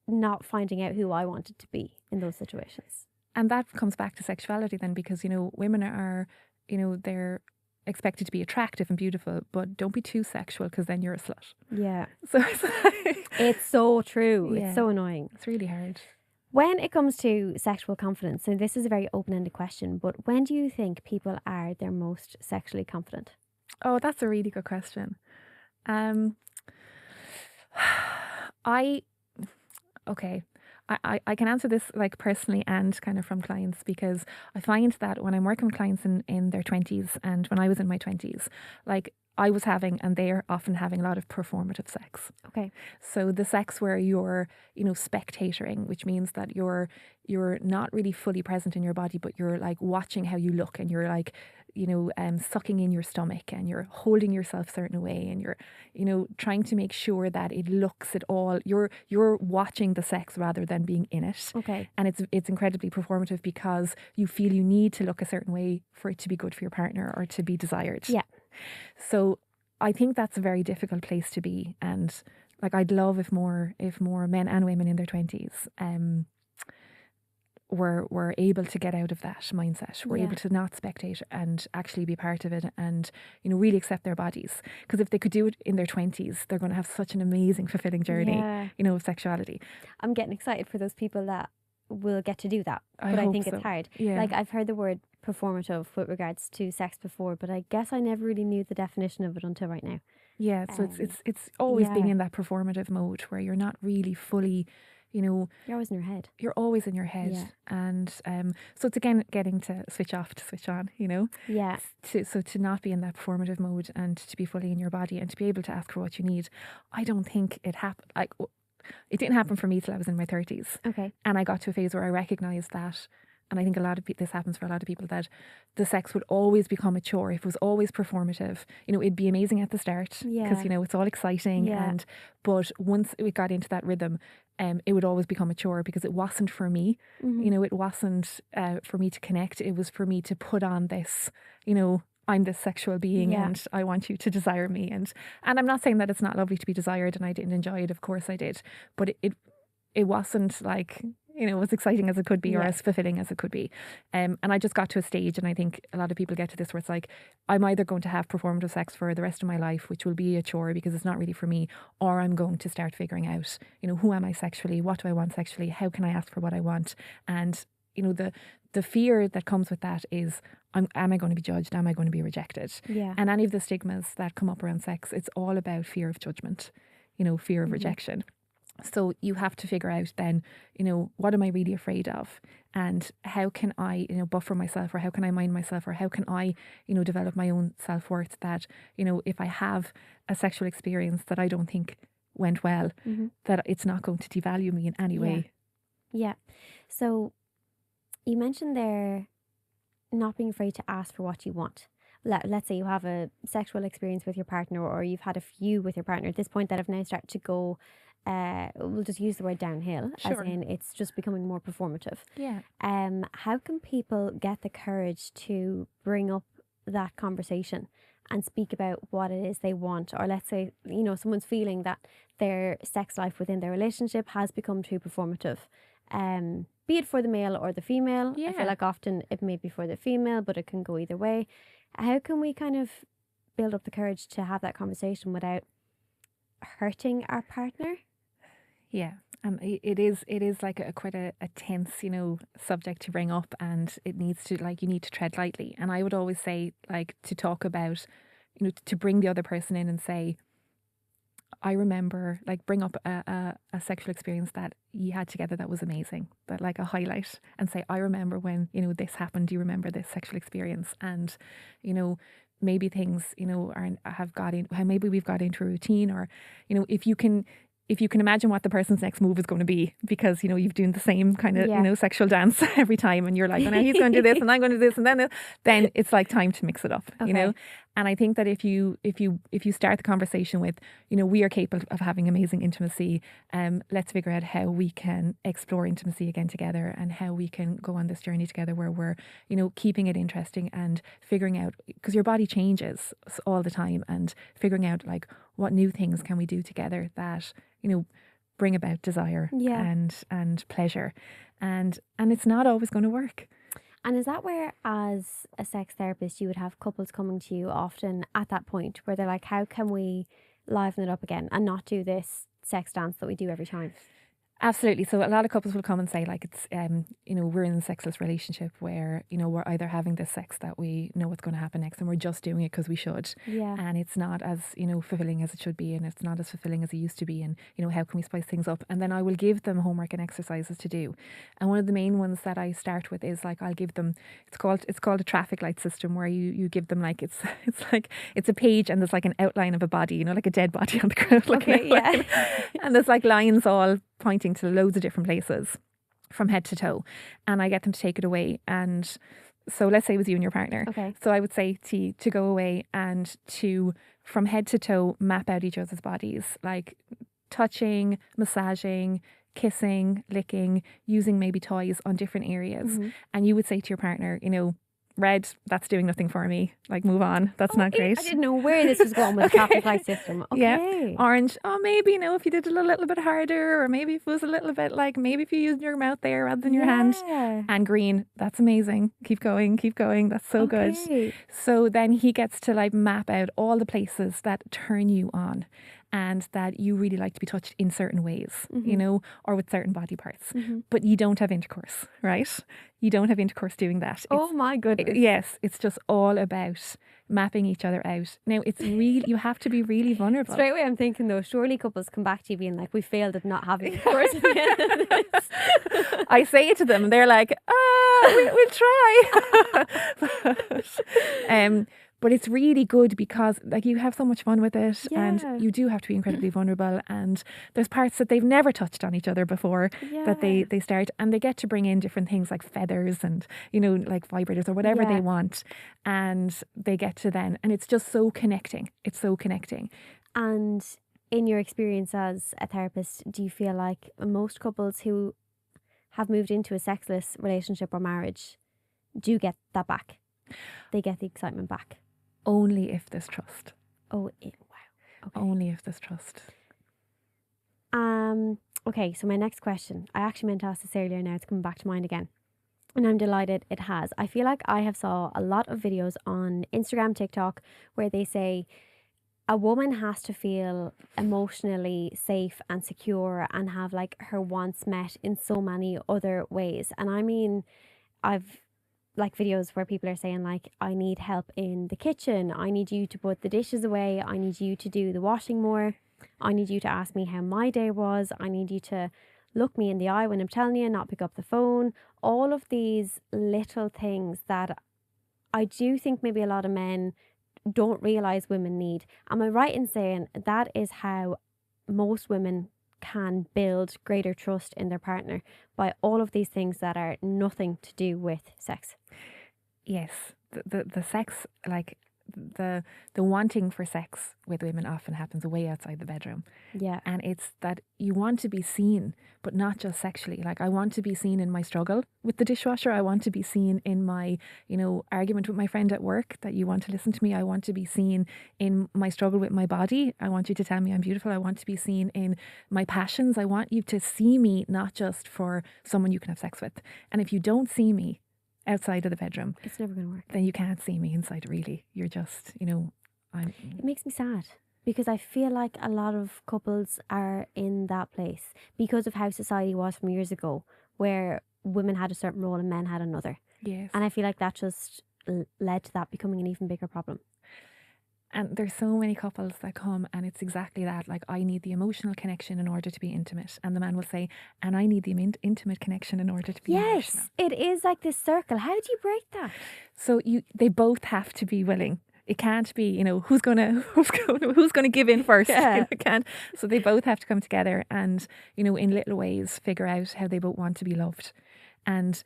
not finding out who I wanted to be in those situations. And that comes back to sexuality then, because, women are, they're expected to be attractive and beautiful, but don't be too sexual because then you're a slut. Yeah. So it's like, It's so true. Yeah. It's so annoying. It's really hard. When it comes to sexual confidence, and this is a very open-ended question, but when do you think people are their most sexually confident? Oh, that's a really good question. I can answer this like personally and kind of from clients, because I find that when I'm working with clients in their 20s and when I was in my 20s, like I was having, and they're often having, a lot of performative sex. Okay. So the sex where you're, spectatoring, which means that you're not really fully present in your body, but you're like watching how you look, and you're like, sucking in your stomach, and you're holding yourself a certain way, and you're, trying to make sure that it looks at all. You're watching the sex rather than being in it. Okay. And it's incredibly performative because you feel you need to look a certain way for it to be good for your partner or to be desired. Yeah. So I think that's a very difficult place to be, and like I'd love if more men and women in their 20s were able to get out of that mindset, were able to not spectate and actually be part of it, and really accept their bodies. Because if they could do it in their 20s, they're going to have such an amazing, fulfilling journey, of sexuality. I'm getting excited for those people that will get to do that, I but I hope think so. it's hard. Yeah. Like I've heard the word performative with regards to sex before, but I guess I never really knew the definition of it until right now. Yeah, so it's always being in that performative mode where you're not really fully, You're always in your head. You're always in your head. Yeah. And so it's again getting to switch off to switch on, Yeah. To not be in that performative mode and to be fully in your body and to be able to ask for what you need. I don't think it happened. Like, it didn't happen for me till I was in my 30s. Okay. And I got to a phase where I recognised that, and I think a lot of this happens for a lot of people, that the sex would always become a chore. If it was always performative, it'd be amazing at the start because, it's all exciting. Yeah. But once it got into that rhythm, it would always become a chore because it wasn't for me. Mm-hmm. It wasn't for me to connect. It was for me to put on this, I'm this sexual being and I want you to desire me. And I'm not saying that it's not lovely to be desired and I didn't enjoy it. Of course I did. But it wasn't like, as exciting as it could be or as fulfilling as it could be. And I just got to a stage, and I think a lot of people get to this, where it's like, I'm either going to have performative sex for the rest of my life, which will be a chore because it's not really for me, or I'm going to start figuring out, who am I sexually? What do I want sexually? How can I ask for what I want? And, the fear that comes with that is, am I going to be judged? Am I going to be rejected? Yeah. And any of the stigmas that come up around sex, it's all about fear of judgment, fear of rejection. So you have to figure out then, what am I really afraid of? And how can I, buffer myself, or how can I mind myself, or how can I, develop my own self-worth that, if I have a sexual experience that I don't think went well, that it's not going to devalue me in any way. Yeah. So you mentioned there not being afraid to ask for what you want. Let's say you have a sexual experience with your partner, or you've had a few with your partner at this point that have now started to go, we'll just use the word downhill, Sure. as in it's just becoming more performative. Yeah. How can people get the courage to bring up that conversation and speak about what it is they want? Or let's say, someone's feeling that their sex life within their relationship has become too performative. Be it for the male or the female. I feel like often it may be for the female, but it can go either way. How can we kind of build up the courage to have that conversation without hurting our partner? Yeah, and it is like quite a tense, subject to bring up, and it needs to, like, you need to tread lightly. And I would always say, like, to talk about, to bring the other person in and say, I remember, like, bring up a sexual experience that you had together that was amazing, but like a highlight, and say, I remember when, this happened. Do you remember this sexual experience? And, maybe things, maybe we've got into a routine, or, if you can imagine what the person's next move is going to be, because, you've doing the same kind of, sexual dance every time, and you're like, oh, now he's going to do this and I'm going to do this, and then it's like time to mix it up, And I think that if you start the conversation with, we are capable of having amazing intimacy, let's figure out how we can explore intimacy again together, and how we can go on this journey together where we're, keeping it interesting and figuring out, because your body changes all the time, and figuring out, like, what new things can we do together that, bring about desire Yeah. and pleasure, and it's not always going to work. And is that where, as a sex therapist, you would have couples coming to you often at that point where they're like, how can we liven it up again and not do this sex dance that we do every time? Absolutely. So a lot of couples will come and say, like, it's we're in a sexless relationship where we're either having this sex that we know what's going to happen next, and we're just doing it because we should, Yeah. and it's not as fulfilling as it should be, and it's not as fulfilling as it used to be, and how can we spice things up? And then I will give them homework and exercises to do, and one of the main ones that I start with is, like, I'll give them, it's called a traffic light system, where you give them, like, it's like it's a page, and there's like an outline of a body, like a dead body on the ground, like Okay, yeah. and there's like lines all pointing to loads of different places from head to toe, and I get them to take it away. And so let's say it was you and your partner. Okay. So I would say to you to go away and to, from head to toe, map out each other's bodies, like touching, massaging, kissing, licking, using maybe toys on different areas. Mm-hmm. And you would say to your partner, red, that's doing nothing for me. Like, move on. That's not great. I didn't know where this was going with the traffic light system. Okay. Yeah. Orange, maybe, if you did it a little bit harder, or maybe if it was a little bit like, maybe if you used your mouth there rather than your hand. And green, that's amazing. Keep going. That's so good. So then he gets to, like, map out all the places that turn you on, and that you really like to be touched in certain ways, or with certain body parts. Mm-hmm. But you don't have intercourse, right? You don't have intercourse doing that. Oh my goodness. Yes, it's just all about mapping each other out. Now, it's really, you have to be really vulnerable. Straight away I'm thinking, though, surely couples come back to you being like, we failed at not having intercourse at the end of this. I say it to them, and they're like, we'll try. But it's really good because, like, you have so much fun with it, and you do have to be incredibly vulnerable, and there's parts that they've never touched on each other before that they start, and they get to bring in different things like feathers and, like vibrators or whatever they want, and they get to then, and it's just so connecting. It's so connecting. And in your experience as a therapist, do you feel like most couples who have moved into a sexless relationship or marriage do get that back? They get the excitement back? Only if there's trust. Oh, wow. Okay. Only if there's trust. Okay, so my next question, I actually meant to ask this earlier, now it's coming back to mind again. And I'm delighted it has. I feel like I have saw a lot of videos on Instagram, TikTok, where they say a woman has to feel emotionally safe and secure and have, like, her wants met in so many other ways. And I mean, I've like videos where people are saying, like, I need help in the kitchen, I need you to put the dishes away, I need you to do the washing more, I need you to ask me how my day was, I need you to look me in the eye when I'm telling you, not pick up the phone. All of these little things that I do think maybe a lot of men don't realise women need. Am I right in saying that is how most women can build greater trust in their partner, by all of these things that are nothing to do with sex? Yes, the sex, like the wanting for sex with women often happens way outside the bedroom. Yeah. And it's that you want to be seen, but not just sexually. Like, I want to be seen in my struggle with the dishwasher. I want to be seen in my, argument with my friend at work, that you want to listen to me. I want to be seen in my struggle with my body. I want you to tell me I'm beautiful. I want to be seen in my passions. I want you to see me not just for someone you can have sex with. And if you don't see me outside of the bedroom, it's never going to work. Then you can't see me inside, really. You're just, It makes me sad, because I feel like a lot of couples are in that place because of how society was from years ago, where women had a certain role and men had another. Yes. And I feel like that just led to that becoming an even bigger problem. And there's so many couples that come, and it's exactly that. Like, I need the emotional connection in order to be intimate. And the man will say, and I need the intimate connection in order to be emotional. Yes, it is like this circle. How do you break that? So they both have to be willing. It can't be, who's gonna give in first. Yeah. It can't. So they both have to come together and, in little ways, figure out how they both want to be loved. And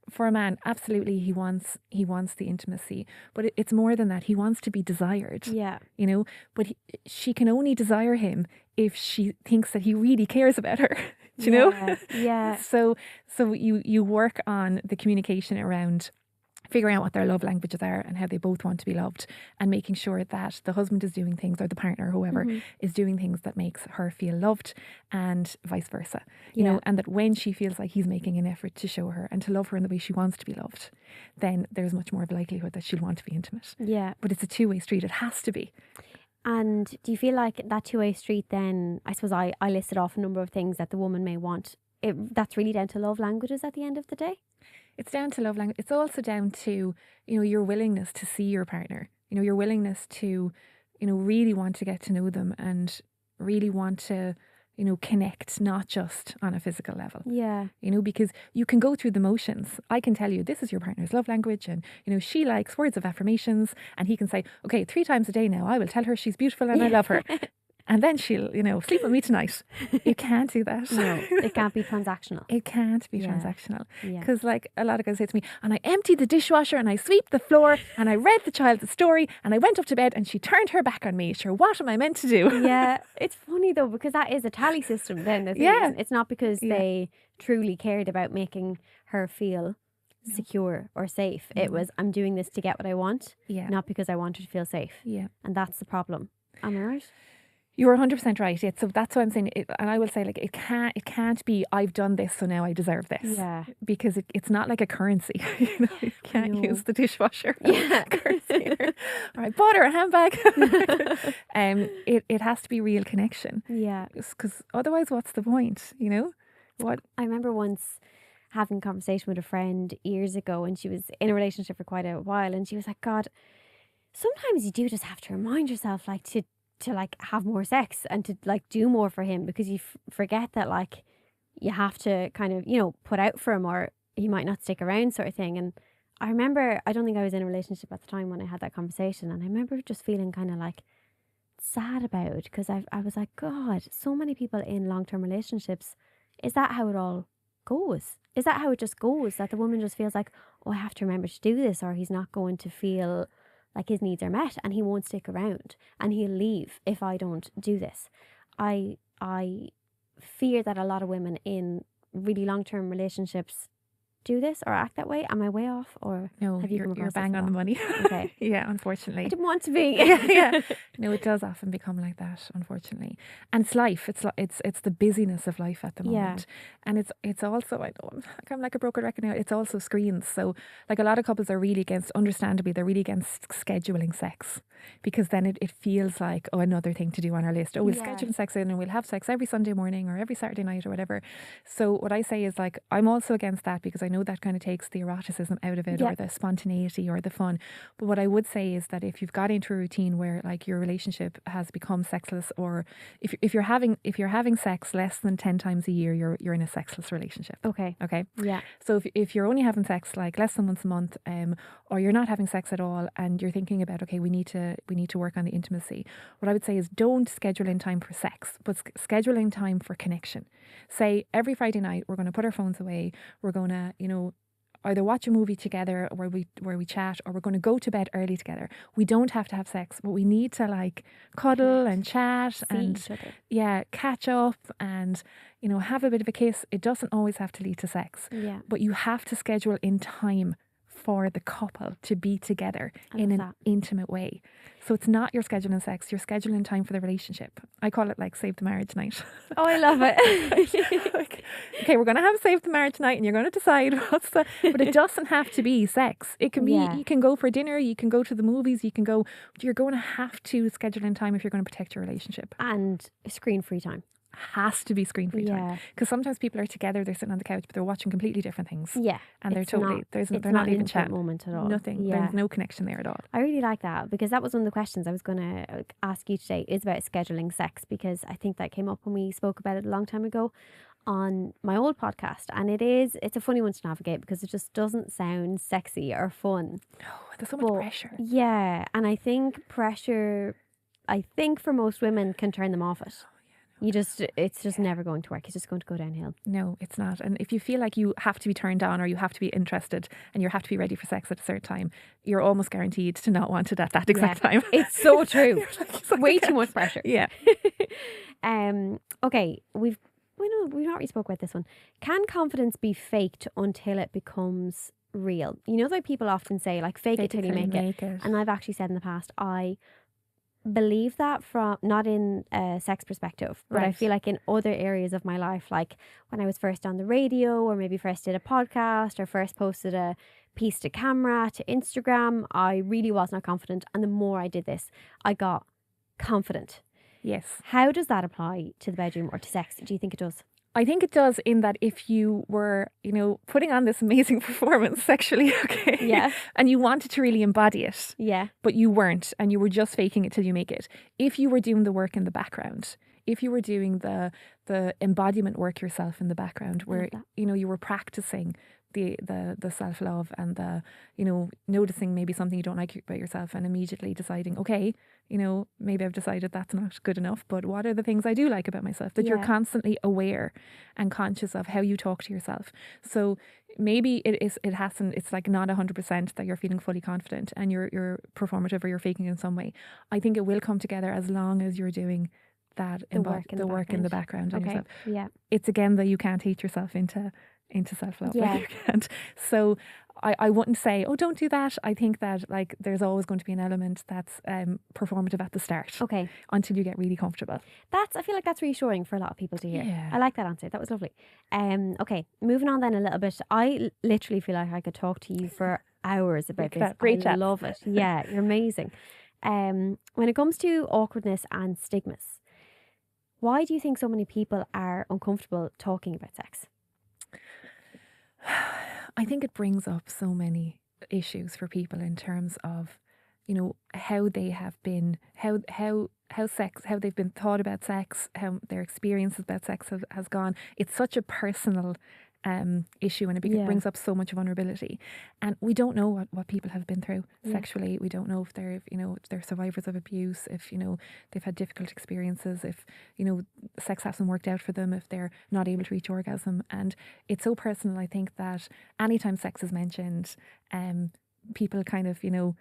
for a man, absolutely, he wants the intimacy, but it's more than that. He wants to be desired. Yeah. But she can only desire him if she thinks that he really cares about her. Do you know? Yeah. So you work on the communication around figuring out what their love languages are and how they both want to be loved, and making sure that the husband is doing things, or the partner, whoever, is doing things that makes her feel loved, and vice versa. You know, and that when she feels like he's making an effort to show her and to love her in the way she wants to be loved, then there's much more of a likelihood that she'll want to be intimate. Yeah. But it's a two-way street. It has to be. And do you feel like that two-way street then, I suppose I listed off a number of things that the woman may want. That's really down to love languages at the end of the day? It's down to love language. It's also down to, you know, your willingness to see your partner, you know, your willingness to, you know, really want to get to know them and really want to, you know, connect, not just on a physical level. Yeah. You know, because you can go through the motions. I can tell you this is your partner's love language, and, you know, she likes words of affirmations, and he can say, okay, 3 times a day now, I will tell her she's beautiful and I love her. And then she'll, you know, sleep with me tonight. You can't do that. No, it can't be transactional. It can't be transactional. Because like a lot of guys say to me, and I emptied the dishwasher and I swept the floor and I read the child the story and I went up to bed and she turned her back on me. Sure, what am I meant to do? Yeah, it's funny though, because that is a tally system then. It's not because they truly cared about making her feel secure or safe. It was, I'm doing this to get what I want, not because I want her to feel safe. Yeah. And that's the problem. Am I right? You're 100% right. Yeah, so that's what I'm saying. And I will say, like, it can't be, I've done this, so now I deserve this. Yeah. Because it's not like a currency. You know, you can't use the dishwasher. Yeah. Currency. Or I bought her a handbag. It has to be real connection. Yeah. Because otherwise, what's the point? You know? What? I remember once having a conversation with a friend years ago, and she was in a relationship for quite a while, and she was like, God, sometimes you do just have to remind yourself, like, to like have more sex and to like do more for him, because you forget that like you have to kind of, you know, put out for him or he might not stick around, sort of thing. And I remember, I don't think I was in a relationship at the time when I had that conversation, and I remember just feeling kind of like sad about it, because I was like, God, so many people in long-term relationships, is that how it all goes? Is that how it just goes, that the woman just feels like, oh, I have to remember to do this, or he's not going to feel like his needs are met and he won't stick around and he'll leave if I don't do this. I fear that a lot of women in really long-term relationships do this or act that way. Am I way off, or no? Have you're bang on the money. Okay. Yeah, unfortunately. I didn't want to be. yeah. No, it does often become like that, unfortunately. And it's life. It's the busyness of life at the moment. And it's also, I know I'm like a broken record now, it's also screens. So like a lot of couples are really against, understandably, they're really against scheduling sex, because then it feels like, oh, another thing to do on our list. Oh, we'll schedule sex in and we'll have sex every Sunday morning or every Saturday night or whatever. So what I say is, like, I'm also against that, because I know that kind of takes the eroticism out of it, or the spontaneity or the fun. But what I would say is that if you've got into a routine where like your relationship has become sexless, or if you're having sex less than 10 times a year, you're in a sexless relationship. Okay. Yeah. So if you're only having sex like less than once a month, or you're not having sex at all, and you're thinking about, okay, we need to work on the intimacy, what I would say is, don't schedule in time for sex, but schedule in time for connection. Say every Friday night we're going to put our phones away, we're going to, you know, either watch a movie together where we chat, or we're going to go to bed early together. We don't have to have sex, but we need to like cuddle and chat and catch up and, you know, have a bit of a kiss. It doesn't always have to lead to sex, but you have to schedule in time for the couple to be together in an intimate way. So it's not you're scheduling sex, you're scheduling time for the relationship. I call it like save the marriage night. Oh, I love it. Like, okay, we're going to have save the marriage night and you're going to decide but it doesn't have to be sex. It can be, you can go for dinner, you can go to the movies, you're going to have to schedule in time if you're going to protect your relationship. And screen-free time. Has to be screen-free time, because sometimes people are together, they're sitting on the couch, but they're watching completely different things. Yeah, and they're not even chatting. Moment at all. Nothing. Yeah. There's no connection there at all. I really like that, because that was one of the questions I was going to ask you today, is about scheduling sex, because I think that came up when we spoke about it a long time ago on my old podcast, and it's a funny one to navigate, because it just doesn't sound sexy or fun. No, there's so much pressure. Yeah, and I think pressure, for most women, can turn them off it. It's just never going to work. It's just going to go downhill. No, it's not. And if you feel like you have to be turned on, or you have to be interested, and you have to be ready for sex at a certain time, you're almost guaranteed to not want it at that exact time. It's so true. Like, way too much pressure. Yeah. Okay, we've not really spoke about this one. Can confidence be faked until it becomes real. You know, the way people often say, like, fake it till you make it. And I've actually said in the past, I believe that from not in a sex perspective, but I feel like in other areas of my life, like when I was first on the radio, or maybe first did a podcast, or first posted a piece to camera, to Instagram, I really was not confident. And the more I did this, I got confident. Yes. How does that apply to the bedroom or to sex? Do you think it does? I think it does, in that if you were, you know, putting on this amazing performance sexually, okay, Yeah, and you wanted to really embody it, yeah, but you weren't, and you were just faking it till you make it. If you were doing the work in the background, if you were doing the embodiment work yourself in the background, where you know you were practicing the self-love and the, you know, noticing maybe something you don't like about yourself and immediately deciding, okay, you know, maybe I've decided that's not good enough, but what are the things I do like about myself? That you're constantly aware and conscious of how you talk to yourself. So maybe it's like not 100% that you're feeling fully confident and you're performative or you're faking in some way. I think it will come together as long as you're doing that the work in the background on yourself. Yeah. It's again that you can't teach yourself into self-love. Yeah. Like, you can't. So I wouldn't say, oh, don't do that. I think that, like, there's always going to be an element that's performative at the start. Okay. Until you get really comfortable. I feel like that's reassuring for a lot of people to hear. Yeah. I like that answer. That was lovely. Okay, moving on then a little bit. I literally feel like I could talk to you for hours about this. Great chat. I love it. Yeah, you're amazing. When it comes to awkwardness and stigmas, why do you think so many people are uncomfortable talking about sex? I think it brings up so many issues for people in terms of, you know, how they have been, how they've been thought about sex, how their experiences about sex has gone. It's such a personal issue, and it brings up so much vulnerability. And we don't know what people have been through sexually. We don't know if they're, you know, if they're survivors of abuse, if, you know, they've had difficult experiences, if, you know, sex hasn't worked out for them, if they're not able to reach orgasm. And it's so personal. I think that anytime sex is mentioned, people kind of, you know,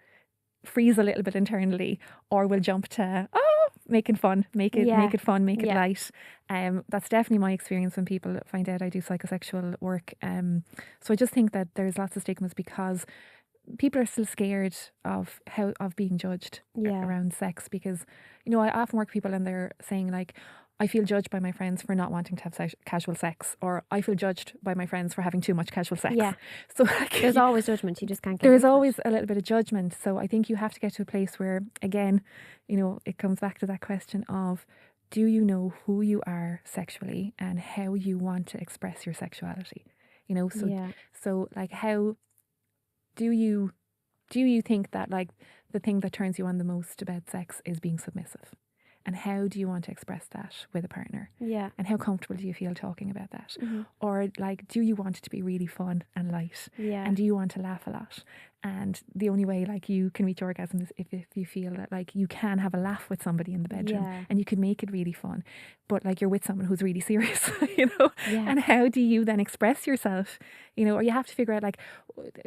freeze a little bit internally, or will jump to making fun, make it fun, make it light. That's definitely my experience when people find out I do psychosexual work. So I just think that there's lots of stigmas because people are still scared of being judged around sex, because, you know, I often work with people and they're saying, like, I feel judged by my friends for not wanting to have casual sex, or I feel judged by my friends for having too much casual sex. Yeah. So, like, there's always judgment. You just can't get There's always a little bit of judgment. So I think you have to get to a place where, again, you know, it comes back to that question of, do you know who you are sexually and how you want to express your sexuality? You know, so like, how do you think that, like, the thing that turns you on the most about sex is being submissive? And how do you want to express that with a partner? Yeah. And how comfortable do you feel talking about that? Mm-hmm. Or, like, do you want it to be really fun and light? Yeah. And do you want to laugh a lot? And the only way, like, you can reach orgasm is if you feel that, like, you can have a laugh with somebody in the bedroom and you can make it really fun. But, like, you're with someone who's really serious, you know? Yeah. And how do you then express yourself? You know, or you have to figure out, like,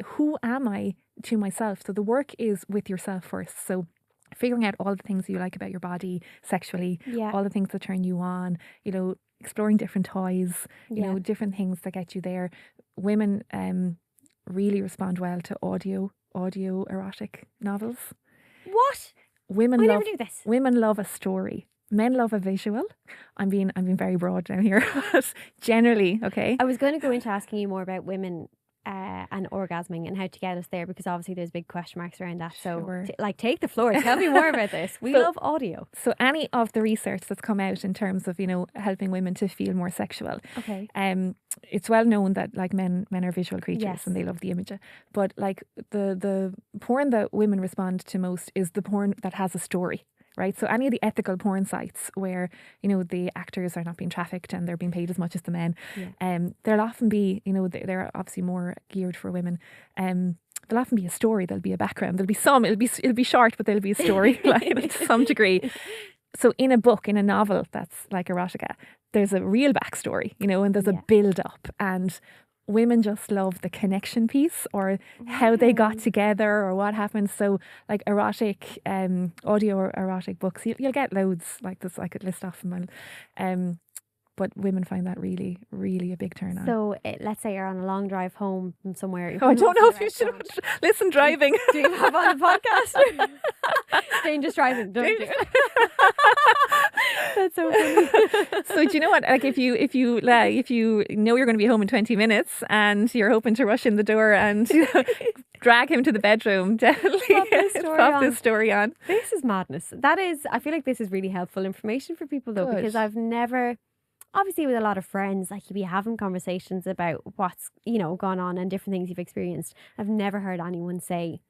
who am I to myself? So the work is with yourself first. So figuring out all the things you like about your body sexually, all the things that turn you on, you know, exploring different toys, you know, different things that get you there. Women really respond well to audio erotic novels. What? Women I love never knew this. Women love a story. Men love a visual. I'm being very broad now here. Generally, okay. I was going to go into asking you more about women and orgasming and how to get us there, because obviously there's big question marks around that. So take the floor. Tell me more about this. We love audio. So any of the research that's come out in terms of, you know, helping women to feel more sexual. Okay. It's well known that, like, men are visual creatures and they love the image. But, like, the porn that women respond to most is the porn that has a story. Right, so any of the ethical porn sites where, you know, the actors are not being trafficked and they're being paid as much as the men, there'll often be, you know, they're obviously more geared for women. There'll often be a story. There'll be a background. There'll be it'll be short, but there'll be a story, like, to some degree. So in a book, in a novel that's like erotica, there's a real backstory, you know, and there's a build up, and women just love the connection piece, or how they got together, or what happened. So, like, erotic, audio erotic books, you'll get loads. Like, this, I could list off them. But women find that really, really a big turn on. So let's say you're on a long drive home from somewhere. I don't know if you should listen driving. Do you have on the podcast? Dangerous driving, don't you? That's so funny. So do you know what? Like if you know you're going to be home in 20 minutes and you're hoping to rush in the door and drag him to the bedroom, definitely pop this story on. This is madness. I feel like this is really helpful information for people though, because I've never, obviously with a lot of friends, like you'll be having conversations about what's, gone on and different things you've experienced. I've never heard anyone say,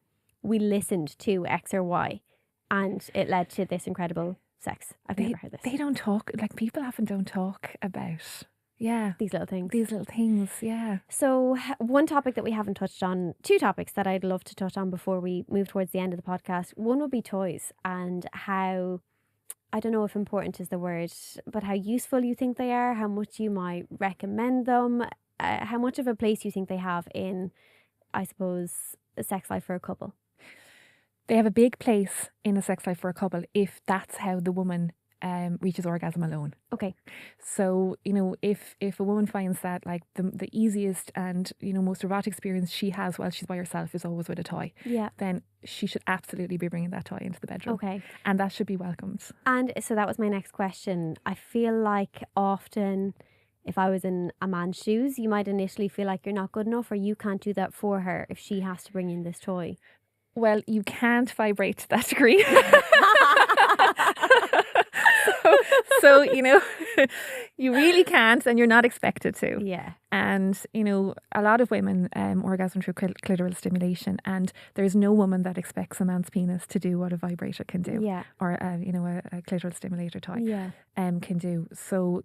we listened to X or Y and it led to this incredible sex. I've never heard this. They don't talk, like people often don't talk about these little things. Yeah. So one topic that we haven't touched on, two topics that I'd love to touch on before we move towards the end of the podcast. One would be toys and how, I don't know if important is the word, but how useful you think they are, how much you might recommend them, how much of a place you think they have in, I suppose, a sex life for a couple. They have a big place in a sex life for a couple if that's how the woman reaches orgasm alone. Okay. So, if a woman finds that like the easiest and, most erotic experience she has while she's by herself is always with a toy, then she should absolutely be bringing that toy into the bedroom. Okay. And that should be welcomed. And so that was my next question. I feel like often if I was in a man's shoes, you might initially feel like you're not good enough or you can't do that for her if she has to bring in this toy. Well, you can't vibrate to that degree. So, you really can't and you're not expected to. Yeah. And, a lot of women orgasm through clitoral stimulation and there's no woman that expects a man's penis to do what a vibrator can do. Yeah. Or, a clitoral stimulator toy can do. So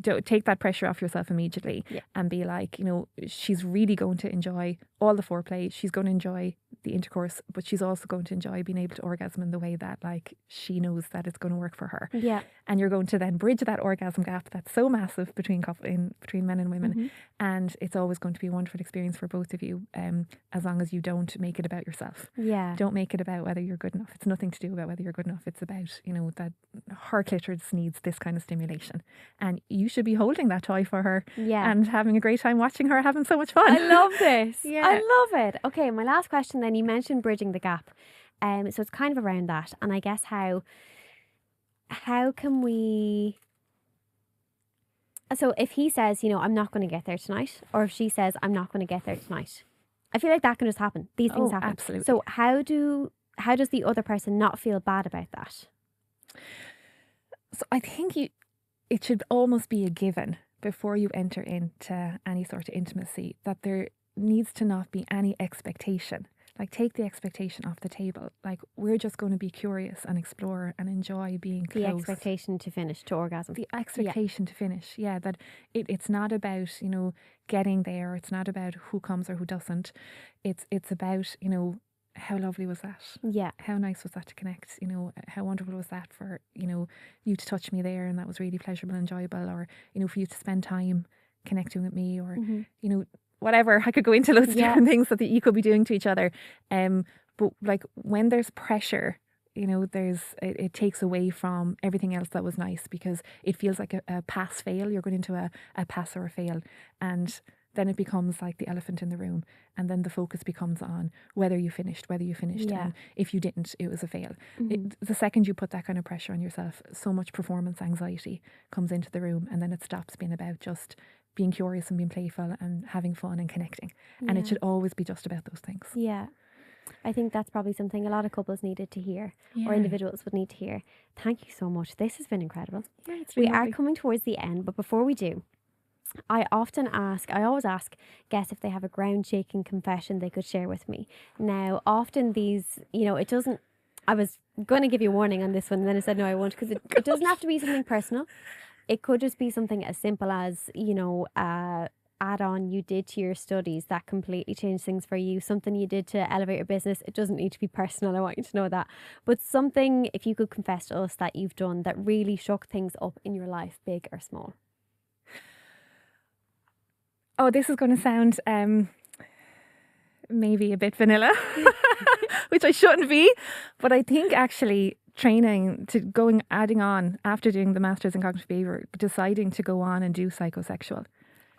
don't take that pressure off yourself immediately and be like, she's really going to enjoy all the foreplay. She's going to enjoy the intercourse, but she's also going to enjoy being able to orgasm in the way that like she knows that it's going to work for her. Yeah. And you're going to then bridge that orgasm gap that's so massive between men and women. Mm-hmm. And it's always going to be a wonderful experience for both of you, as long as you don't make it about yourself. Yeah. Don't make it about whether you're good enough. It's nothing to do about whether you're good enough. It's about, that her clitoris needs this kind of stimulation. And you should be holding that toy for her and having a great time watching her having so much fun. I love this. I love it. Okay, my last question then, you mentioned bridging the gap. So it's kind of around that. And I guess how can we... So if he says, I'm not going to get there tonight, or if she says, I'm not going to get there tonight, I feel like that can just happen. These things happen. Absolutely. So how does the other person not feel bad about that? So I think it should almost be a given before you enter into any sort of intimacy that there needs to not be any expectation. Like, take the expectation off the table. Like, we're just going to be curious and explore and enjoy being close. The expectation to finish, to orgasm. The expectation to finish, that it's not about, getting there. It's not about who comes or who doesn't. It's about, how lovely was that? Yeah. How nice was that to connect? How wonderful was that for, you to touch me there and that was really pleasurable and enjoyable, or, for you to spend time connecting with me, or, whatever. I could go into loads of different things that you could be doing to each other. But like when there's pressure, it takes away from everything else that was nice, because it feels like a pass fail. You're going into a pass or a fail, and then it becomes like the elephant in the room, and then the focus becomes on whether you finished, and if you didn't, it was a fail. The second you put that kind of pressure on yourself, so much performance anxiety comes into the room, and then it stops being about just being curious and being playful and having fun and connecting. And it should always be just about those things. Yeah. I think that's probably something a lot of couples needed to hear, or individuals would need to hear. Thank you so much. This has been incredible. Yeah, it's really lovely. Are coming towards the end, but before we do, I always ask guests if they have a ground-shaking confession they could share with me. Now, often these, I was going to give you a warning on this one, and then I said no, I won't, because it doesn't have to be something personal. It could just be something as simple as, add-on you did to your studies that completely changed things for you, something you did to elevate your business. It doesn't need to be personal, I want you to know that. But something, if you could confess to us, that you've done that really shook things up in your life, big or small. Oh, this is going to sound maybe a bit vanilla, which I shouldn't be. But I think actually training to adding on after doing the Masters in Cognitive Behaviour, deciding to go on and do psychosexual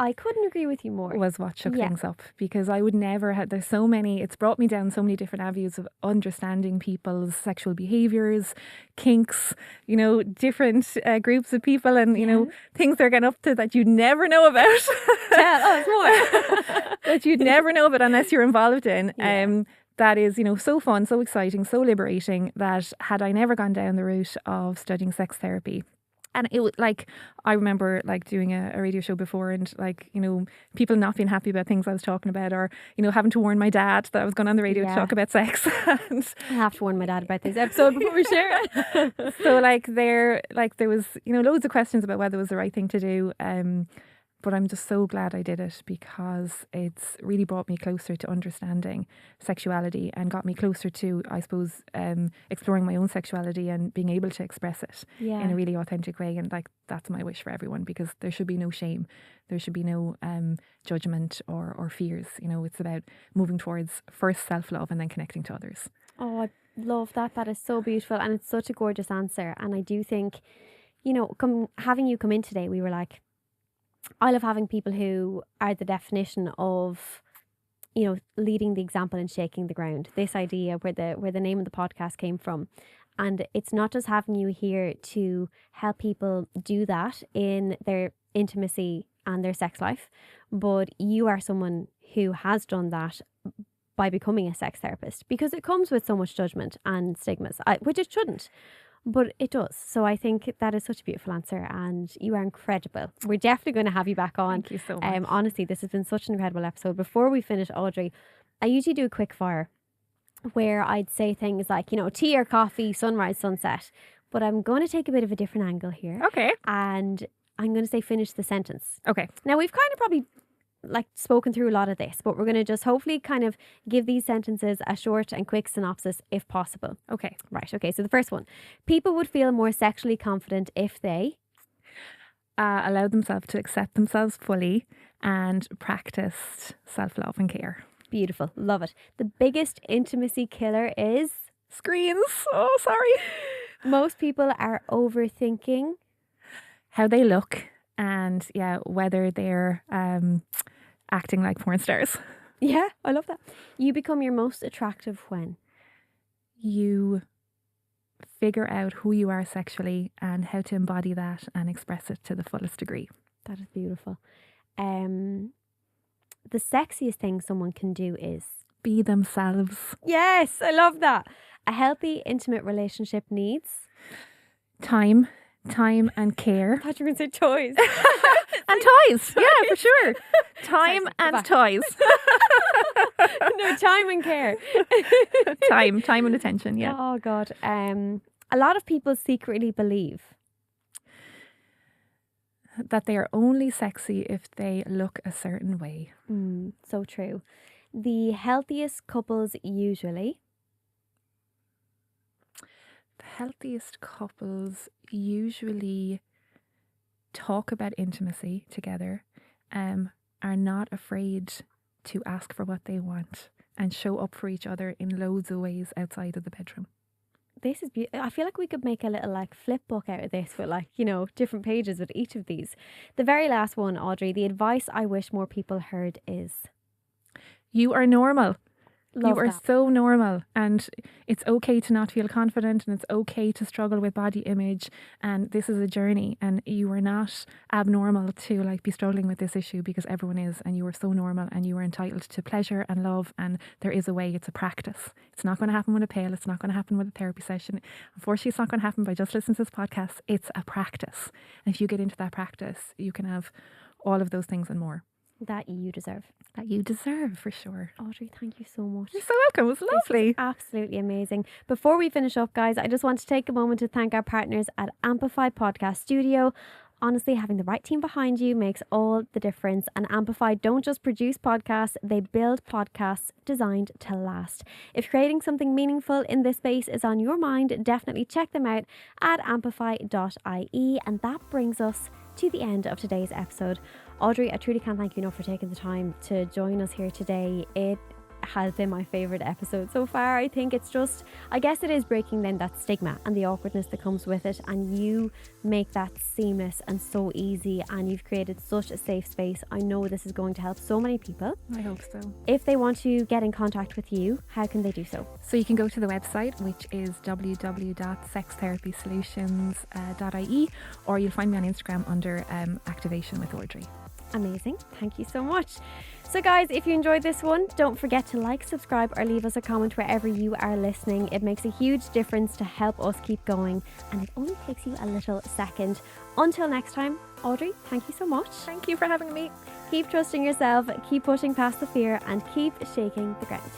I couldn't agree with you more. was what shook things up, because I would never have, there's so many, it's brought me down so many different avenues of understanding people's sexual behaviours, kinks, you know, different groups of people, and, you know, things they're getting up to that you'd never know about. Tell us more. That you'd never know about unless you're involved in. That is, you know, so fun, so exciting, so liberating, that had I never gone down the route of studying sex therapy, and it was like, I remember like doing a radio show before, and like, you know, people not being happy about things I was talking about, or, you know, having to warn my dad that I was going on the radio to talk about sex. And I have to warn my dad about this episode before we share it. So there was, you know, loads of questions about whether it was the right thing to do. But I'm just so glad I did it, because it's really brought me closer to understanding sexuality and got me closer to, I suppose, exploring my own sexuality and being able to express it in a really authentic way. And like, that's my wish for everyone, because there should be no shame. There should be no judgment or fears. You know, it's about moving towards first self-love and then connecting to others. Oh, I love that. That is so beautiful. And it's such a gorgeous answer. And I do think, you know, having you come in today, we were like, I love having people who are the definition of, you know, leading the example and shaking the ground. This idea where the name of the podcast came from. And it's not just having you here to help people do that in their intimacy and their sex life, but you are someone who has done that by becoming a sex therapist, because it comes with so much judgment and stigmas, which it shouldn't. But it does. So I think that is such a beautiful answer, and you are incredible. We're definitely going to have you back on. Thank you so much. Honestly, this has been such an incredible episode. Before we finish, Audrey, I usually do a quick fire where I'd say things like, you know, tea or coffee, sunrise, sunset. But I'm going to take a bit of a different angle here. Okay. And I'm going to say finish the sentence. Okay. Now, we've kind of probably like spoken through a lot of this, but we're going to just hopefully kind of give these sentences a short and quick synopsis if possible. Okay. Right. Okay. So the first one, people would feel more sexually confident if they allowed themselves to accept themselves fully and practiced self-love and care. Beautiful. Love it. The biggest intimacy killer is screens. Oh, sorry. Most people are overthinking how they look, and whether they're acting like porn stars. Yeah, I love that. You become your most attractive when you figure out who you are sexually and how to embody that and express it to the fullest degree. That is beautiful. The sexiest thing someone can do is be themselves. Yes, I love that. A healthy, intimate relationship needs time and care. I thought you were going to say toys. And toys, yeah, for sure. Time and toys. No, time and care. Time and attention, yeah. Oh, God. A lot of people secretly believe that they are only sexy if they look a certain way. So true. The healthiest couples usually talk about intimacy together, are not afraid to ask for what they want and show up for each other in loads of ways outside of the bedroom. This is beautiful. I feel like we could make a little like flip book out of this with like, you know, different pages with each of these. The very last one, Audrey, the advice I wish more people heard is you are normal. Love you are that. So normal, and it's okay to not feel confident, and it's okay to struggle with body image, and this is a journey, and you are not abnormal to like be struggling with this issue, because everyone is, and you are so normal, and you are entitled to pleasure and love, and there is a way. It's a practice. It's not going to happen with a pill. It's not going to happen with a therapy session. Unfortunately, it's not going to happen by just listening to this podcast. It's a practice, and if you get into that practice, you can have all of those things and more. That you deserve. That you deserve, for sure. Audrey, thank you so much. You're so welcome. It was lovely. This was absolutely amazing. Before we finish up, guys, I just want to take a moment to thank our partners at Amplify Podcast Studio. Honestly, having the right team behind you makes all the difference. And Amplify don't just produce podcasts, they build podcasts designed to last. If creating something meaningful in this space is on your mind, definitely check them out at amplify.ie. And that brings us to the end of today's episode. Audrey, I truly can't thank you enough for taking the time to join us here today. It has been my favourite episode so far. I think it's just, I guess it is breaking down that stigma and the awkwardness that comes with it, and you make that seamless and so easy, and you've created such a safe space. I know this is going to help so many people. I hope so. If they want to get in contact with you, how can they do so? So you can go to the website, which is www.sextherapysolutions.ie, or you'll find me on Instagram under Activation with Audrey. Amazing. Thank you so much. So guys, if you enjoyed this one, don't forget to like, subscribe or leave us a comment wherever you are listening. It makes a huge difference to help us keep going, and it only takes you a little second. Until next time, Audrey, thank you so much. Thank you for having me. Keep trusting yourself, keep pushing past the fear, and keep shaking the ground.